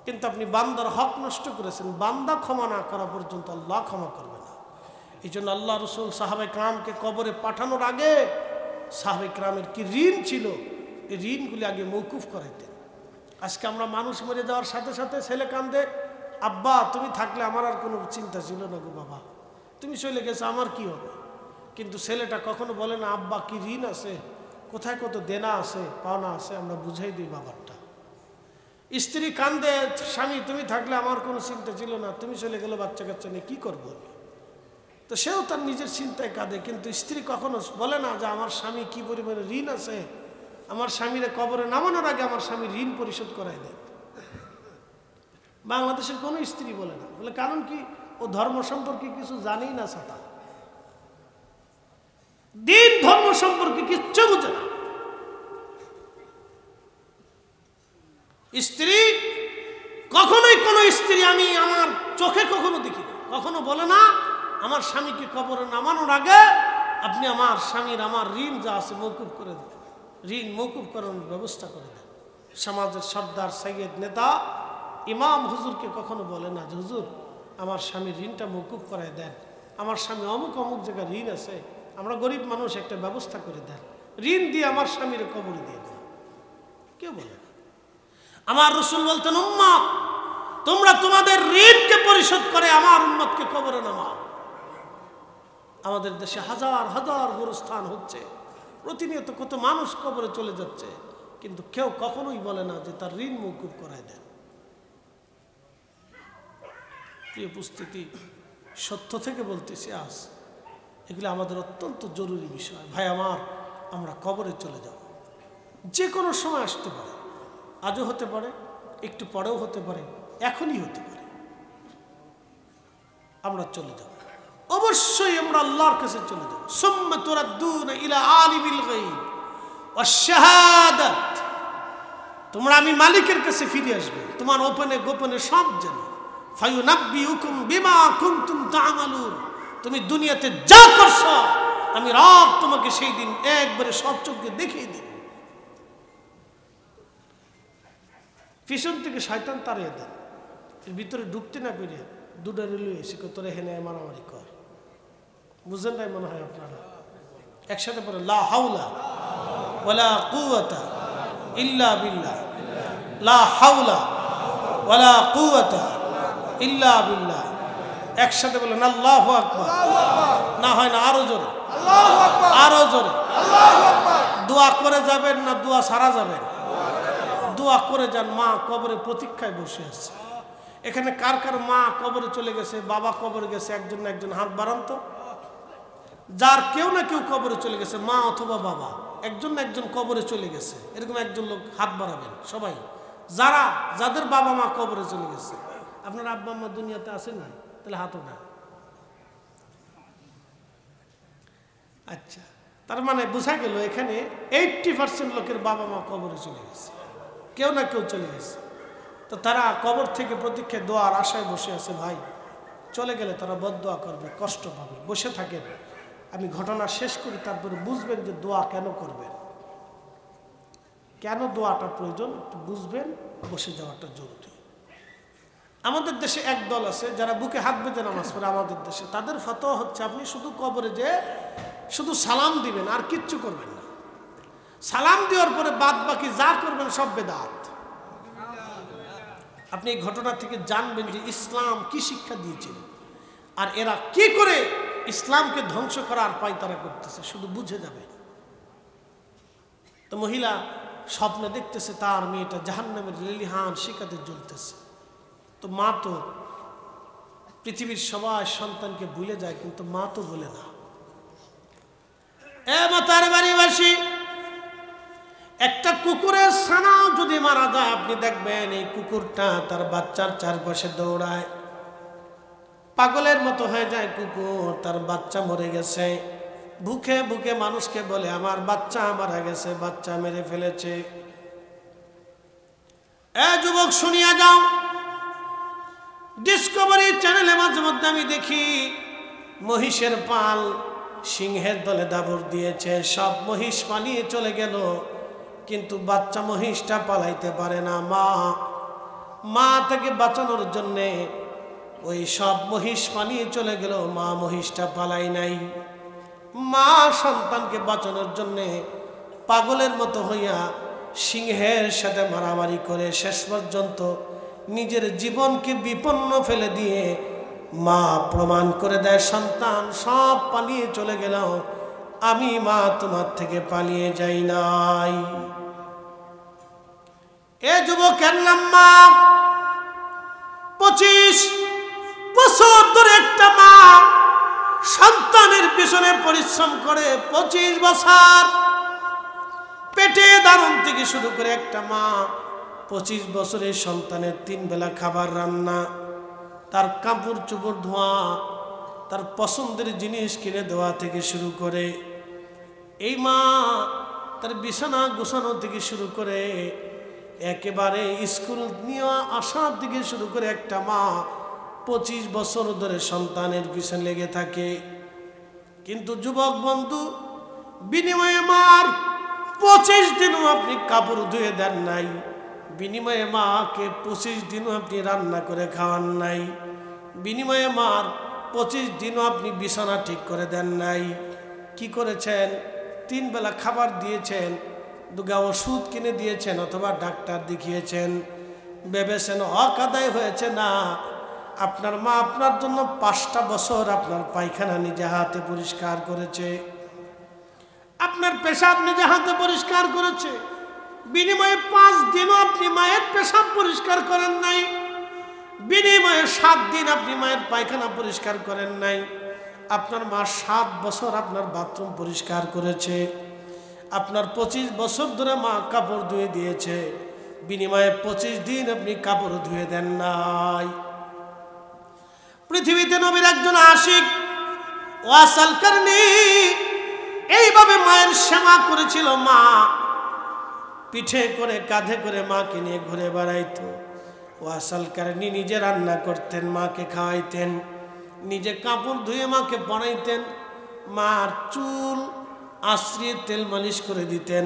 কিন্তু আপনি বান্দার হক নষ্ট করেছেন, বান্দা ক্ষমা না করা পর্যন্ত আল্লাহ ক্ষমা করবে না। এই জন্য আল্লাহ রসুল সাহাবে কেরামকে কবরে পাঠানোর আগে সাহাবে কেরামের কি ঋণ ছিল, এই ঋণগুলি আগে মৌকুফ করাইতেন। আজকে আমরা মানুষ মরে যাওয়ার সাথে সাথে ছেলে কান্দে, আব্বা তুমি থাকলে আমার আর কোনো চিন্তা ছিল না গো বাবা, তুমি চলে গেছো আমার কি হবে। কিন্তু ছেলেটা কখনো বলে না আব্বা কি ঋণ আছে, কোথায় কত দেনা আছে, পাওনা আছে, আমরা বুঝাই দিই বাবারটা। স্ত্রী কান্দে, স্বামী তুমি থাকলে আমার কোনো চিন্তা ছিল না, তুমি চলে গেলে বাচ্চা কাচ্চা নিয়ে কী করবো আমি। তো সেও তার নিজের চিন্তায় কাঁদে, কিন্তু স্ত্রী কখনো বলে না যে আমার স্বামী কী পরিমাণে ঋণ আছে, আমার স্বামীরে কবরে নামানোর আগে আমার স্বামী ঋণ পরিশোধ করাই দেয়। বাংলাদেশের কোনো স্ত্রী বলে না, বলে কারণ কি, ও ধর্ম সম্পর্কে কিছু জানেই না, ছাতা দিন ধর্ম সম্পর্কে কিচ্ছু বুঝে না। স্ত্রী কখনোই কোনো স্ত্রী আমি আমার চোখে কখনো দেখি না, কখনো বলে না আমার স্বামীকে কবরে নামানোর আগে আপনি আমার স্বামীর আমার ঋণ যা আছে মৌকুফ করে দেন, ঋণ মৌকুফ করানোর ব্যবস্থা করে দেন। সমাজের সর্দার সৈয়দ নেতা ইমাম হুজুরকে কখনো বলে না যে হুজুর আমার স্বামীর ঋণটা মৌকুফ করায় দেন, আমার স্বামী অমুক অমুক জায়গায় ঋণ আছে, আমরা গরিব মানুষ একটা ব্যবস্থা করে দেন, ঋণ দিয়ে আমার স্বামীর কবরে দিয়ে দেন, কেউ বলে না। আমার রসুল বলতেন উম্মত তোমরা তোমাদের ঋণকে পরিশোধ করে আমার উম্মতকে কবরে নামাও। আমাদের দেশে হাজার হাজার গোরস্থান হচ্ছে, প্রতিনিয়ত কত মানুষ কবরে চলে যাচ্ছে, কিন্তু কেউ কখনোই বলে না যে তার ঋণ মৌকুফ করায় দেন। প্রিয় উপস্থিতি, সত্য থেকে বলতেছি আজ এগুলো আমাদের অত্যন্ত জরুরি বিষয়। ভাই আমার, আমরা কবরে চলে যাব, যে কোনো সময় আসতে পারে, আজও হতে পারে, একটু পরেও হতে পারে, এখনই হতে পারে। আমরা চলে যাব, অবশ্যই আমরা আল্লাহর কাছে চলে যাব। সুম্মা তুরাদ্দুনা ইলা আলিমিল গায়ব ওয়াশ শাহাদাত, তোমরা আমি মালিকের কাছে ফিরে আসবে, তোমার ওপেনে গোপনে সব জানো। ফায়ুনাব্বিউকুম বিমা কুনতুম তা'মালুন, তুমি দুনিয়াতে যা করছো আমি রব তোমাকে সেই দিন একবারে সব চোখে দেখিয়ে দেব। পিছন থেকে শয়তান তাড়িয়ে দেন, এর ভিতরে ঢুকতে না করে দুটা রেলওয়ে এসে তোরে হেনে মারামারি কর। বুঝলেন তাই মনে হয় আপনারা? একসাথে পড়ে লা হাওলা ওয়ালা কুওয়াতা ইল্লা বিল্লাহ, লা হাওলা ওয়ালা কুওয়াতা ইল্লা বিল্লাহ। একসাথে বলেন আল্লাহু আকবার। না হয় না, আরো জোরে, আরো জোরে। দোয়া করে যাবেন না দোয়া সারা যাবেন? দোয়া করে যান। মা কবরে প্রতীক্ষায় বসে আছে। এখানে কার কার মা কবরে চলে গেছে, বাবা কবরে গেছে, একজন না একজন হাত বাড়ান তো। যার কেউ না কেউ কবরে চলে গেছে, মা অথবা বাবা, একজন না একজন কবরে চলে গেছে, এরকম একজন লোক হাত বাড়াবেন সবাই, যাদের বাবা মা কবরে চলে গেছে। আপনার আব্বা আম্মা দুনিয়াতে আছেন না? তাহলে হাত ওঠা। আচ্ছা, তার মানে বোঝা গেল এখানে 80% লোকের বাবা মা কবরে চলে গেছে, কেউ না কেউ চলে গেছে। তো তারা কবর থেকে প্রতীক্ষায় দোয়ার আশায় বসে আছে। ভাই চলে গেলে তারা বদদোয়া করবে, কষ্ট পাবে, বসে থাকেন। আমি ঘটনা শেষ করি, তারপরে বুঝবেন যে দোয়া কেন করবেন, কেন দোয়াটা প্রয়োজন একটু বুঝবেন। বসে যাওয়াটা জরুরি। আমাদের দেশে এক দল আছে যারা বুকে হাত বেঁধে নামাজ পড়ে আমাদের দেশে। তাদের ফতোয়া হচ্ছে আপনি শুধু কবরে যে শুধু সালাম দিবেন, আর কিচ্ছু করবেন না। সালাম দেওয়ার পরে বাদ বাকি যা করবেন সব বেদাত। আপনি এই ঘটনা থেকে জানবেন যে ইসলাম কি শিক্ষা দিয়েছিল, আর এরা কি করে ইসলামকে ধ্বংস করার পায়তারা করতেছে, শুধু বুঝে যাবেন। তো মহিলা স্বপ্নে দেখতেছে তার মেয়েটা জাহান্নামের লেলিহান শিখাতে জ্বলতেছে। তো মা তো পৃথিবীর সবাই সন্তানকে ভুলে যায়, কিন্তু মা তো ভুলে না। মাতার বাড়িবাসী, একটা কুকুরের ছানাও যদি মারা যায়, আপনি দেখবেন এই কুকুরটা তার বাচ্চার চারপাশে দৌড়ায়, পাগলের মতো হয়ে যায় কুকুর। তার বাচ্চা মরে গেছে, বুকে বুকে মানুষকে বলে আমার বাচ্চা মারা গেছে, বাচ্চা মেরে ফেলেছে। যুবক শুনিয়া যাও, ডিসকভারি চ্যানেলে মাঝে মধ্যে আমি দেখি মহিষের পাল সিংহের দলে দাবড় দিয়েছে, সব মহিষ পালিয়ে চলে গেল, কিন্তু বাচ্চা মহিষটা পালাইতে পারে না। মা তাকে বাঁচানোর জন্যে ওই সব মহিষ পালিয়ে চলে গেল, মা মহিষটা পালাই নাই। মা সন্তানকে বাঁচানোর জন্যে পাগলের মতো হইয়া সিংহের সাথে মারামারি করে শেষ পর্যন্ত নিজের জীবনকে বিপন্ন ফেলে দিয়ে মা প্রমাণ করে দেয়, সন্তান সব পালিয়ে চলে গেল, আমি মা তোমার থেকে পালিয়ে যাই নাই। এ যুবকের নাম মা। 25 বছর ধরে একটা মা সন্তানের পিছনে পরিশ্রম করে, 25 বছর পেটে ধারণ থেকে শুরু করে একটা মা 25 বছরের সন্তানের 3 বেলা খাবার রান্না, তার কাপড় চোপড় ধোয়া, তার পছন্দের জিনিস কিনে দেওয়া থেকে শুরু করে, এই মা তার বিছানা গোছানো থেকে শুরু করে একেবারে স্কুল নিয়ে আসার থেকে শুরু করে একটা মা 25 বছর ধরে সন্তানের পিছনে লেগে থাকে। কিন্তু যুবক বন্ধু, বিনিময়ে মার 25 দিনও আপনি কাপড় ধুয়ে দেন নাই, বিনিময়ে মাকে 25 দিনও আপনি রান্না করে খাওয়ান নাই, বিনিময়ে মার 25 দিনও আপনি বিছানা ঠিক করে দেন নাই। কি করেছেন? 3 বেলা খাবার দিয়েছেন, 2 ওষুধ কিনে দিয়েছেন অথবা ডাক্তার দেখিয়েছেন, ভেবেছেন হক আদায় হয়েছে না। আপনার মা আপনার জন্য 5টা বছর আপনার পায়খানা নিজে হাতে পরিষ্কার করেছে, আপনার পেশাব নিজে হাতে পরিষ্কার করেছে, বিনিময়ে 5 দিনও আপনি মায়ের পেশাব পরিষ্কার করেন নাই, বিনিময়ে 7 দিন আপনি মায়ের পায়খানা পরিষ্কার করেন নাই। আপনার মা 7 বছর আপনার বাথরুম পরিষ্কার করেছে, আপনার 25 বছর ধরে মা কাপড় ধুয়ে দিয়েছে, বিনিময়ে 25 দিন আপনি কাপড় ধুয়ে দেন নাই। পৃথিবীতে নবীর একজন আশিক ওয়াসাল কারনি এইভাবে মায়ের সেবা করেছিল। মা পিঠে করে কাঁধে করে মাকে নিয়ে ঘুরে বেড়াইতো। ওয়াসাল কারনি নিজে রান্না করতেন, মাকে খাওয়াইতেন, নিজে কাপড় ধুয়ে মাকে পরাইতেন, মার চুল আশ্রিয়ে তেল মালিশ করে দিতেন,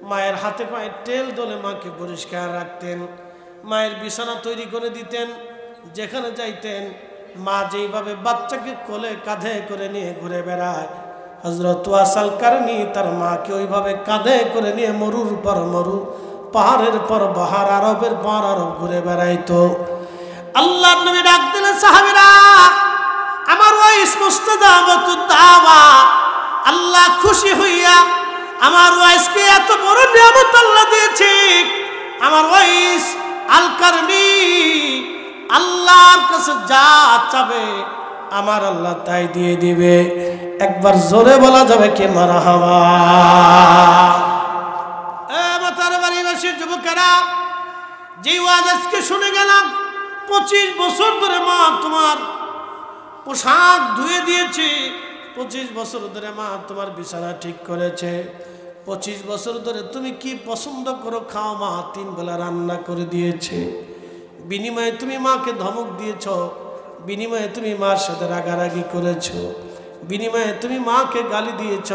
মায়ের হাতে পায়ে তেল দলে মাকে পরিষ্কার রাখতেন, মায়ের বিছানা তৈরি করে দিতেন। যেখানে যাইতেন মা যেইভাবে বাচ্চাকে কোলে কাঁধে করে নিয়ে ঘুরে বেড়ায়, হযরত ওয়াসাল কারনি তার মাকে ওইভাবে কাঁধে করে নিয়ে মরুর পর মরু, পাহাড়ের পর পাহাড়, আরবের পর আরব ঘুরে বেড়াইতো। আল্লাহর নবী ডাক দিলেন, সাহাবীরা আমার ওয়াইস মুস্তাজাবাতুদ দাওয়া, আল্লাহ খুশি হইয়া আমার ওয়াইসকে এত বড় নিয়ামত আল্লাহ দিয়েছে। আমার ওয়াইস আল কারনি আল্লাহর কাছে যা চাবে আমার আল্লাহ তাই দিয়ে দিবে। একবার জোরে বলা যাবে কি মারহাবা? মাতার বাড়িবাসী যুবকেরা, যে ওয়াজ আজকে শুনে গেলাম, 25 বছর ধরে মা তোমার পোশাক ধুয়ে দিয়েছে, 25 বছর ধরে মা তোমার বিছানা ঠিক করেছে, 25 বছর ধরে তুমি কি পছন্দ করো খাও মা 3 বেলা রান্না করে দিয়েছে। বিনিময়ে তুমি মাকে ধমক দিয়েছ, বিনিময়ে তুমি মার সাথে রাগারাগি করেছ, বিনিময়ে তুমি মাকে গালি দিয়েছ,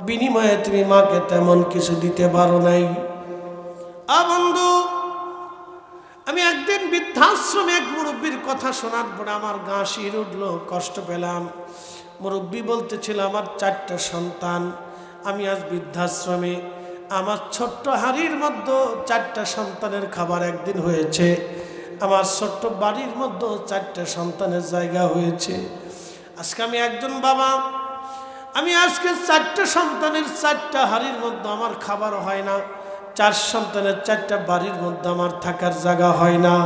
বিনিময়ে তুমি মাকে তেমন কিছু দিতে পারো নাই। বন্ধু, আমি একদিন বৃদ্ধাশ্রমে এক মুরব্বীর কথা শোনার পরে আমার গা শির উঠলো, কষ্ট পেলাম। মুরব্বী বলতেছিল আমার 4টা সন্তান, আমি আজ বৃদ্ধাশ্রমে, আমার ছোট্ট হাড়ির মধ্যে 4টা সন্তানের খাবার একদিন হয়েছে, আমার ছোট্ট বাড়ির মধ্যে 4টা সন্তানের জায়গা হয়েছে। আজকে আমি একজন বাবা, আমি আজকে 4টা সন্তানের 4টা হাড়ির মধ্যে আমার খাবার হয় না, 4 সন্তানের 4টা বাড়ির মধ্যে আমার থাকার জায়গা হয় না।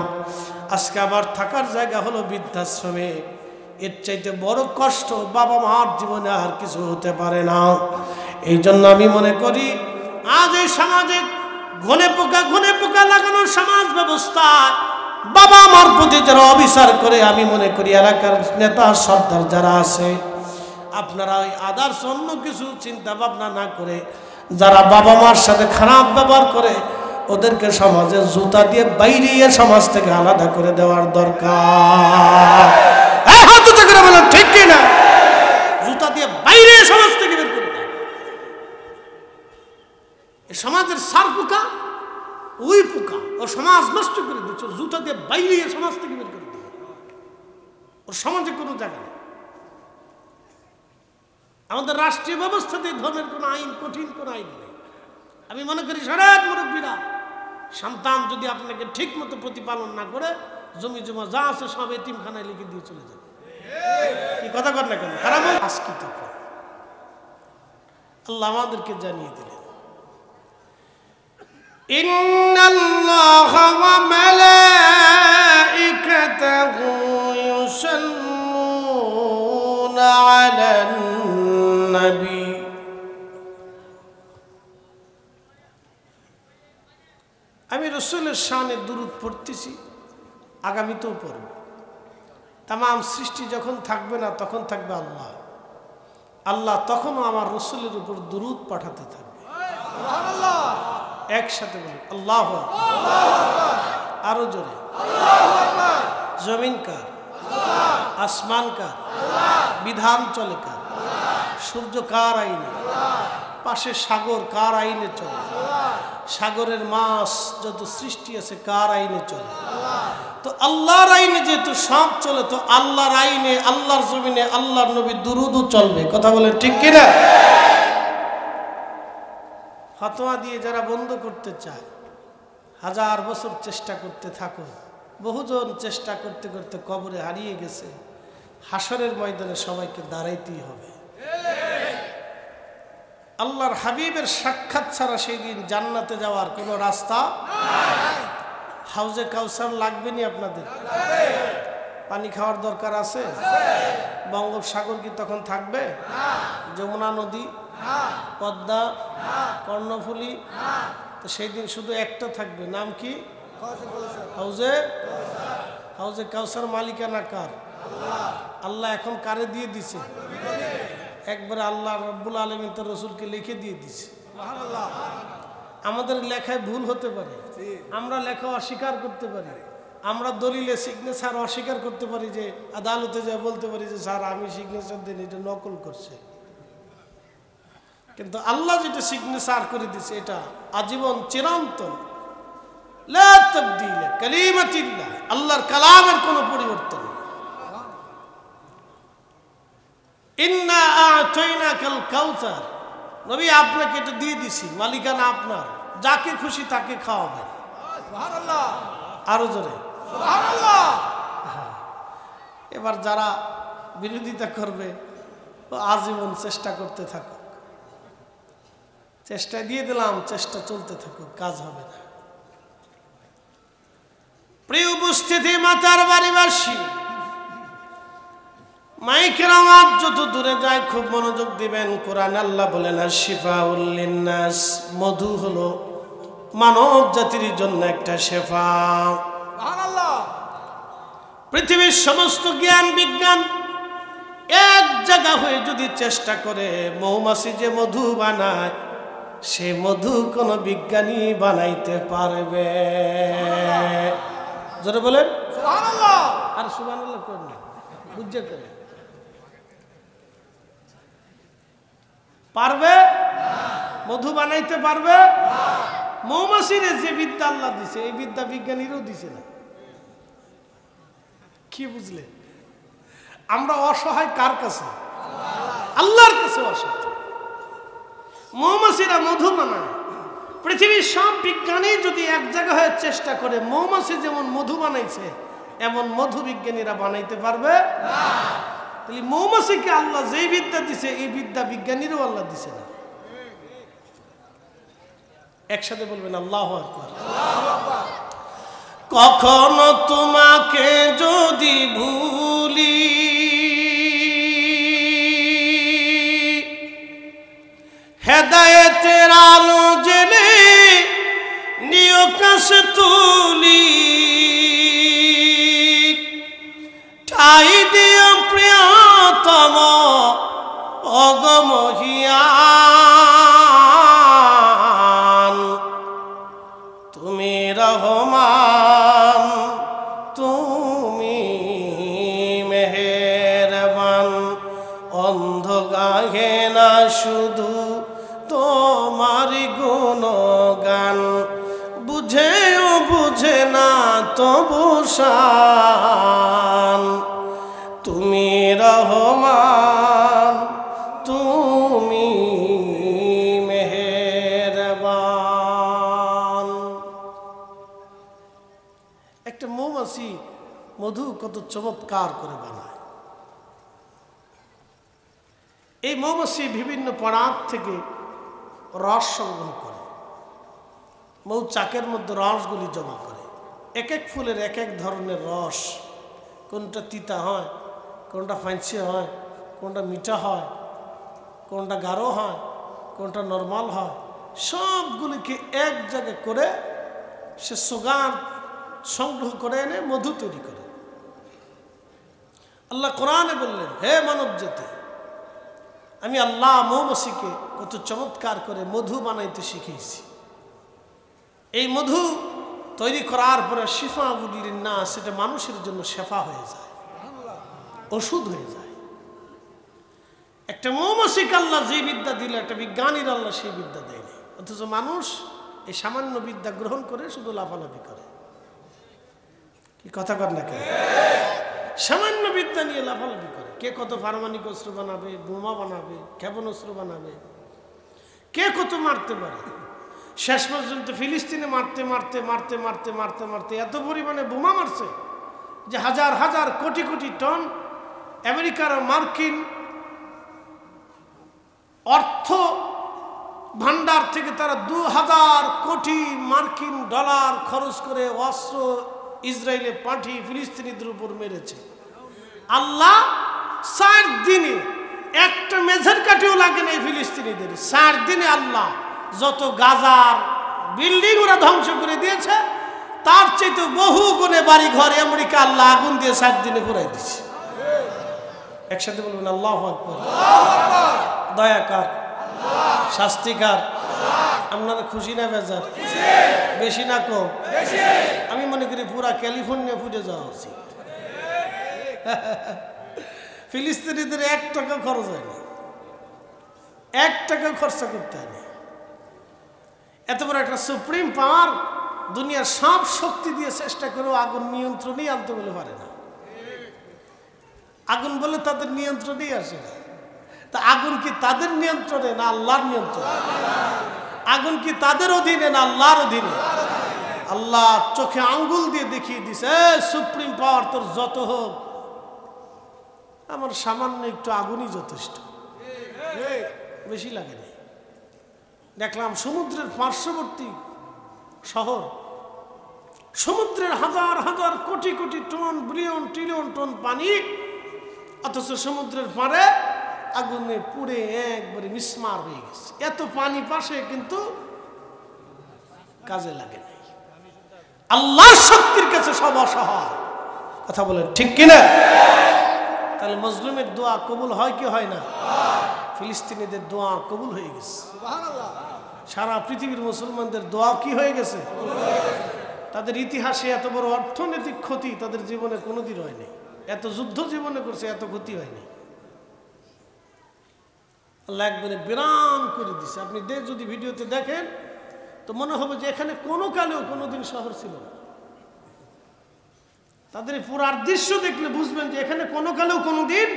আজকে আমার থাকার জায়গা হলো বৃদ্ধাশ্রমে। এর চাইতে বড় কষ্ট বাবা মার জীবনে আর কিছু হতে পারে না। এই জন্য আমি মনে করি আজ এই সমাজে ঘনে পোকা লাগানো সমাজ ব্যবস্থা, বাবা মার প্রতি যারা অবিচার করে, আমি মনে করি এলাকার নেতা সর্দার যারা আছে, আপনারা ওই আদার্স অন্য কিছু চিন্তা ভাবনা না করে যারা বাবা মার সাথে খারাপ ব্যবহার করে, ওদেরকে সমাজের জুতা দিয়ে বাইরে সমাজ থেকে আলাদা করে দেওয়ার দরকার। ঠিক কিনা? জুতা দিয়ে বাইরে সমাজ থেকে বের করে দেয়। এই সমাজের সার পোকা, ওই পোকা ও সমাজ নষ্ট করে দিচ্ছে। জুতা দিয়ে বাইরে সমাজ থেকে বের করে দিচ্ছে। ওর সমাজে কোনো জায়গা নেই। আমাদের রাষ্ট্রীয় ব্যবস্থাতে ধর্মের কোনো আইন, কঠিন কোনো আইন নেই। আমি মনে করি সারা মুরব্বীরা, সন্তান যদি আপনাকে ঠিক মতো প্রতিপালন না করে জমি জমা যা আছে সব এতিমখানায় লিখে দিয়ে চলে যাবে। কি কথা কর না কেন? খারাপ আজকিত আল্লাহ আমাদেরকে জানিয়ে দিলেন, ইন্নাল্লাহা ওয়া মালাইকাতাহু ইউসাল্লুনা আলান নবী। আমি রাসূলের শানে দুরূদ পড়তেছি, আগামীতেও পড়ব। তামাম সৃষ্টি যখন থাকবে না তখন থাকবে আল্লাহ। আল্লাহ তখনও আমার রাসূলের উপর দুরূদ পাঠাতে থাকবে। সুবহানাল্লাহ। একসাথে বলি আল্লাহু আকবার। আরো জোরে আল্লাহু আকবার। জমিন কার? আল্লাহ। আসমান কার? আল্লাহ। বিধান চলে কার? আল্লাহ। সূর্য কার আইনে? আল্লাহ। পাশে সাগর কার আইনে চলে? আল্লাহ। সাগরের মাছ যত সৃষ্টি আছে কার আইনে চলে? আল্লাহ। তো আল্লাহর আইনে যেহেতু সব চলে, তো আল্লাহর আইনে, আল্লাহর জমিনে আল্লাহর নবী দুরূদও চলবে। কথা বলেন ঠিক কিনা? ফতোয়া দিয়ে যারা বন্ধ করতে চায়, 1000 বছর চেষ্টা করতে থাকো। বহুজন চেষ্টা করতে করতে কবরে হারিয়ে গেছে। হাসরের ময়দানে সবাইকে দাঁড়াইতেই হবে। আল্লাহর হাবিবের সাক্ষাৎ ছাড়া সেই দিন জান্নাতে যাওয়ার কোনো রাস্তা নাই। হাউজে কাউসার লাগবে নি আপনাদের? পানি খাওয়ার দরকার আছে? বঙ্গোপসাগর কি তখন থাকবে? যমুনা নদী, পদ্মা, কর্ণফুলী, তো সেই দিন শুধু একটা থাকবে। নাম কি? হাউজে হাউজে কাউসার। মালিকানা কার? আল্লাহ। এখন কারে দিয়ে দিছে? একবারে আল্লাহ রব্বুল আলামিন তার রাসূলকে লিখে দিয়ে দিছে। আমাদের লেখায় ভুল হতে পারে, আমরা লেখা অস্বীকার করতে পারি, আমরা দলিলে সিগনেচার অস্বীকার করতে পারি, যে আদালতে যা বলতে পারি যে স্যার আমি সিগনেচার দিন, এটা নকল করছে। কিন্তু আল্লাহ যেটা সিগনেচার করে দিছে এটা আজীবন চিরন্তন। লা তাবদীল কালিমাতিল্লাহ, আল্লাহর কালামের কোনো পরিবর্তন নেই। ইন্না আ'তাইনাকাল কাউসার, নবী আপনাকে এটা দিয়ে দিছি, মালিকানা আপনার, যাকে খুশি তাকে খাওয়াবেন। সুবহানাল্লাহ। আরো জোরে সুবহানাল্লাহ। এবার যারা বিরোধিতা করবে আজীবন চেষ্টা করতে থাকুক। চেষ্টা দিয়ে দিলাম, চেষ্টা চলতে থাকুক, কাজ হবে না। প্রিয় উপস্থিতি, মাতার বাড়িবাসী, মাইকের আওয়াজ যত দূরে যায় খুব মনোযোগ দিবেন। কোরআন আল্লাহ বলেন শিফাউল লিন্নাস, মধু হলো মানব জাতির জন্য একটা শেফা। সুবহানাল্লাহ। পৃথিবীর সমস্ত জ্ঞান বিজ্ঞান এক জায়গা হয়ে যদি চেষ্টা করে মৌমাছি যে মধু বানায়, সে মধু কোন বিজ্ঞানী বানাইতে পারবে? জোরে বলেন সুবহানাল্লাহ। আর সুবহানাল্লাহ করেন, বুঝে করে পারবে? মধু বানাইতে পারবে? মৌমাছির যে বিদ্যা আল্লাহ দিছে, এই বিদ্যা বিজ্ঞানীরও দিছে না। কি বুঝলে? আমরা অসহায় কার কাছে? আল্লাহর কাছে অসহায়। মৌমাছিরা মধু বানায়, পৃথিবীর সব বিজ্ঞানী যদি এক জায়গা হয়ে চেষ্টা করে, মৌমাছি যেমন মধু বানাইছে এমন মধু বিজ্ঞানীরা বানাইতে পারবে না। তাহলে মৌমাছিকে আল্লাহ যেই বিদ্যা দিছে, এই বিদ্যা বিজ্ঞানীরও আল্লাহ দিছে না। একসাথে বলবেন আল্লাহু আকবার। কখনো তোমাকে যদি ভুলি, হেদায়েতের আলো জেনে নিয় কাছে তুলি, ঠাই দিও প্রিয়তম অগমহিয়ান, বন্ধ গাহে না শুধু তোমার গুণগান, বুঝেও বুঝে না তবু শান। তুমি রহমান, তুমি মেহেরবান। একটা মৌমাছি মধু কত চমৎকার করে বানায়। এই মৌমাছি বিভিন্ন পরাগ থেকে রস সংগ্রহ করে, মৌচাকের মধ্যে রসগুলি জমা করে। এক এক ফুলের এক এক ধরনের রস, কোনটা তিতা হয়, কোনটা ফাঁসি হয়, কোনটা মিঠা হয়, কোনটা গাঢ় হয়, কোনটা নর্মাল হয়, সবগুলিকে এক জায়গায় করে সে সুগার সংগ্রহ করে এনে মধু তৈরি করে। আল্লাহ কোরআনে বললেন, হে মানব জাতি, আমি আল্লাহ মৌমাছিকে কত চমৎকার করে মধু বানাইতে শিখিয়েছি। এই মধু তৈরি করার পরে শিফা বুলির না, সেটা মানুষের জন্য শেফা হয়ে যায়, ওষুধ হয়ে যায়। একটা মৌমাছিকে আল্লাহ যে বিদ্যা দিল, একটা বিজ্ঞানীর আল্লাহ সেই বিদ্যা দেয়নি, অথচ মানুষ এই সামান্য বিদ্যা গ্রহণ করে শুধু লাফালাফি করে। কি কথা কর না কেন? সামান্য বিদ্যা নিয়ে লাফালাফি করে। কে কত পারমাণবিক অস্ত্র বানাবে, বোমা বানাবে, ক্ষেপণাস্ত্র বানাবে, কে কত মারতে পারে। শেষ পর্যন্ত ফিলিস্তিনে মারতে মারতে মারতে মারতে মারতে মারতে এত পরিমাণে বোমা মারছে যে হাজার হাজার কোটি কোটি টন আমেরিকার মার্কিন অর্থ ভান্ডার থেকে তারা 2000 কোটি মার্কিন ডলার খরচ করে অস্ত্র ইসরায়েলে পাঠিয়ে ফিলিস্তিনিদের উপর মেরেছে। আল্লাহ 4 দিনে একটা মেঝের কাঠিও লাগে না ফিলিস্তিনিদের। 4 দিনে আল্লাহ যত গাজার বিল্ডিং ওরা ধ্বংস করে দিয়েছে, তার চাইতে বহু গুণে বাড়ি ঘর আমেরিকা আল্লাহ আগুন দিয়ে 4 দিনে পুরাই দিচ্ছে। একসাথে বলবেন আল্লাহু আকবার। দয়াকার, শাস্তিকার। আপনারা খুশি না বেজার? বেশি না কম? আমি মনে করি পুরা ক্যালিফোর্নিয়া ফুটে যাওয়া উচিত। ফিলিস্তিনিদের 1 টাকা খরচ হয়নি, 1 টাকা খরচা করতে হয়নি। এত বড় একটা সুপ্রিম পাওয়ার দুনিয়ার সব শক্তি দিয়ে চেষ্টা করেও আগুন নিয়ন্ত্রণেই আনতে বলে পারে না। আগুন বলে তাদের নিয়ন্ত্রণেই আসে না। তা আগুন কি তাদের নিয়ন্ত্রণে না আল্লাহর নিয়ন্ত্রণে? আগুন কি তাদের অধীনে না আল্লাহর অধীনে? আল্লাহ চোখে আঙ্গুল দিয়ে দেখিয়ে দিছে, সুপ্রিম পাওয়ার তোর যত হোক, আমার সামান্য একটু আগুনই যথেষ্ট, বেশি লাগে না। দেখলাম সমুদ্রের পার্শ্ববর্তী শহর, সমুদ্রের হাজার হাজার crore crore ton, billion trillion ton পানি, অথচ সমুদ্রের পাড়ে আগুনে পুড়ে একবারে মিসমার হয়ে গেছে। এত পানি পাশে কিন্তু কাজে লাগে নাই। আল্লাহর শক্তির কাছে সব অসহায়। কথা বলেন ঠিক কিনা? তাহলে মজলুমের দোয়া কবুল হয় কি হয় না? ফিলিস্তিনিদের দোয়া কবুল হয়ে গেছে। সারা পৃথিবীর মুসলমানদের দোয়া কি হয়ে গেছে? তাদের ইতিহাসে এত বড় অর্থনৈতিক ক্ষতি তাদের জীবনে কোনোদিন হয়নি। এত যুদ্ধ জীবনে করছে, এত ক্ষতি হয়নি। আল্লাহ একবারে বিরাম করে দিছে। আপনি যদি ভিডিওতে দেখেন তো মনে হবে যে এখানে কোনো কালেও কোনোদিন শহর ছিল না। তাদের পুরার দৃশ্য দেখলে বুঝবেন যে এখানে কোনো কালেও কোনোদিন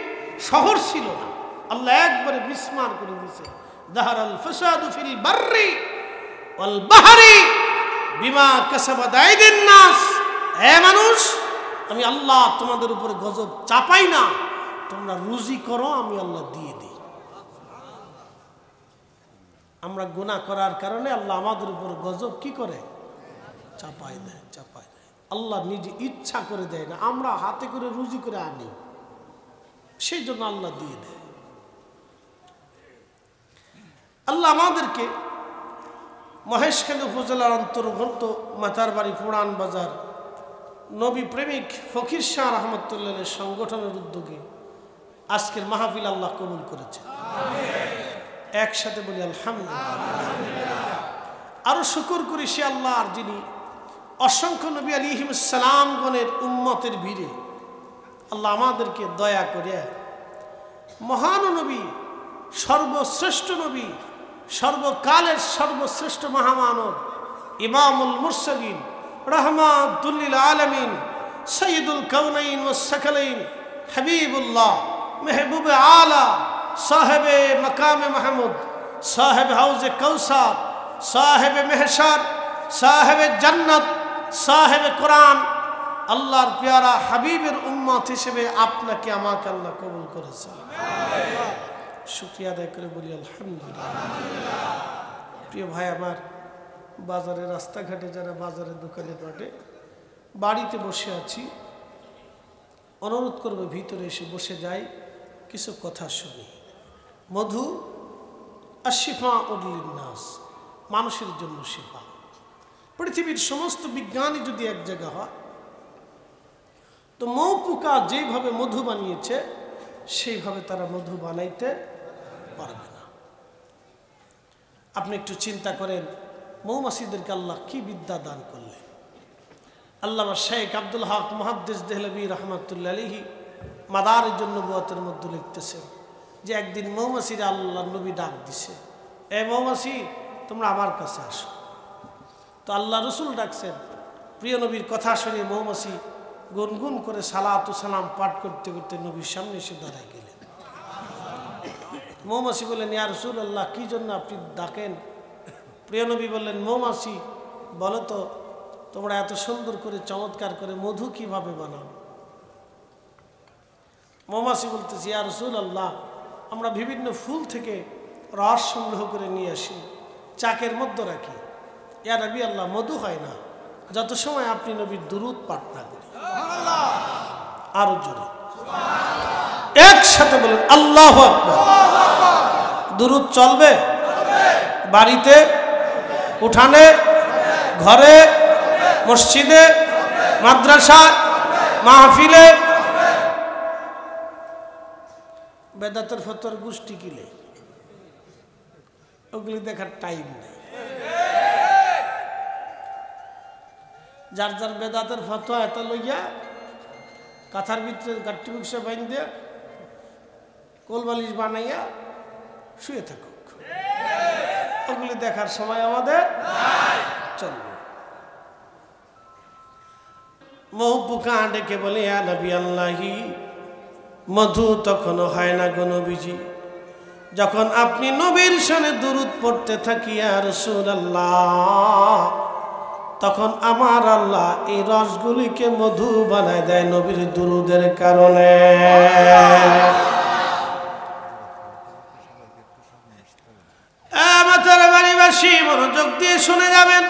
শহর ছিল না। আল্লাহ একবারে বিস্মার করে দিয়েছে। যাহারাল ফাসাদু ফিল বাররি ওয়াল বাহরি বিমা কাসাবাত আইদিন নাস। হে মানুষ, আমি আল্লাহ তোমাদের উপরে গজব চাপাই না, তোমরা রুজি করো, আমি আল্লাহ দিয়ে দিই। আমরা গুনাহ করার কারণে আল্লাহ আমাদের উপর গজব কি করে? চাপাই দেয়, চাপাই দেয়। আল্লাহ নিজে ইচ্ছা করে দেয় না, আমরা হাতে করে রুজি করে আনি, সেই জন্য আল্লাহ দিয়ে দেয়। আল্লাহ আমাদেরকে মহেশখালী উপজেলার অন্তর্গত মাতারবাড়ি পুরান বাজার নবী প্রেমিক ফকির শাহ রহমতুল্লাহের সংগঠনের উদ্যোগে আজকের মাহফিল আল্লাহ কবুল করেছে। একসাথে বলি আলহামদুলিল্লাহ। আরো শুকর করি সে আল্লাহর, যিনি অসংখ্য নবী আলাইহিস সালামগণের উম্মতের ভিড়ে আল্লাহ আমাদেরকে দয়া করে মহান নবী, সর্বশ্রেষ্ঠ নবী, সর্বকালের সর্বশ্রেষ্ঠ মহামানব, ইমামুল মুরসালিন, রাহমাতুল লিল আলামিন, সাইয়্যিদুল কাউনাইন ওয়াস সাকালাইন, হাবিবুল্লাহ, মেহবুবে আলা, সাহেবে মাকামে মাহমুদ, সাহেব হাউজে কাউসার, সাহেবে মেহশার, সাহেবে জান্নাত, সাহেবে কোরআন, আল্লাহর পেয়ারা হাবিবের উম্মত হিসেবে আপনাকে আমাকে আল্লাহ কবুল করেছেন। শুকরিয়া আদায় করে বলি আলহামদুলিল্লাহ। প্রিয় ভাই আমার, বাজারে রাস্তাঘাটে যারা বাজারে দোকানে পাটে, বাড়িতে বসে আছি, অনুরোধ করবো ভিতরে এসে বসে যাই, কিছু কথা শুনি। মধু আশিফা উল নাস, মানুষের জন্য শিফা। পৃথিবীর সমস্ত বিজ্ঞানী যদি এক জায়গা হয়, তো মৌ পোকা যেভাবে মধু বানিয়েছে সেইভাবে তারা মধু বানাইতে পারবে না। আপনি একটু চিন্তা করেন, মৌমাছিদেরকে আল্লাহ কি বিদ্যা দান করলেন। আল্লামা শেখ আব্দুল হক মুহাদ্দিস দেহলভী রহমাতুল্লাহ আলাইহি মাদারিজুন নবুওয়াতের মধ্যে লিখতেছেন যে একদিন মৌমাছিরা আল্লাহ নবী ডাক দিছে, এ মৌমাছি তোমরা আমার কাছে আসো। তো আল্লাহ রসুল ডাকছেন, প্রিয় নবীর কথা শুনে মৌমাছি গুনগুন করে সালাত ও সালাম পাঠ করতে করতে নবীর সামনে এসে দাঁড়ায় গেলেন। মৌমাছি বললেন, ইয়া রাসূলুল্লাহ, কি জন্য আপনি ডাকেন? প্রিয় নবী বললেন, মৌমাছি বলো তো, তোমরা এত সুন্দর করে চমৎকার করে মধু কিভাবে বানাও? মৌমাছি বলতেছি, ইয়া রাসূলুল্লাহ, আমরা বিভিন্ন ফুল থেকে রস সংগ্রহ করে নিয়ে আসি, চাকের মধ্যে রাখি। ইয়া নবী আল্লাহ, মধু হয় না যত সময় আপনি নবীর দুরূদ পাঠ না করি। আরো জোরে একসাথে বলেন আল্লাহু আকবার। দুরূদ চলবে বাড়িতে, উঠানে, ঘরে, মসজিদে, মাদ্রাসা, মাহফিলে। বেদাতের ফতোয়ার গোষ্ঠী কিলে, ওগুলি দেখার টাইম নেই। যার যার বেদাতের ফতোয়া এত লইয়া কাঁথার ভিতরে গাঠি বুকসে বাইন দিয়ে কোলবালিশ বানাইয়া শুয়ে থাকুক, ওগুলি দেখার সময় আমাদের চলবে। মৌ পোকা ডেকে বলে, ইয়া নবী আল্লাহি, মধু তখনও হয় না গো নবীজি, যখন আপনি নবীর শানে দুরূদ পড়তে থাকি ইয়া রাসূলুল্লাহ, তখন আমার আল্লাহ এই রসগুলিকে মধু বানায় দেয় নবীর দুরূদের কারণে। আমাদের বাড়িবাসী মনোযোগ দিয়ে শুনে যাবেন।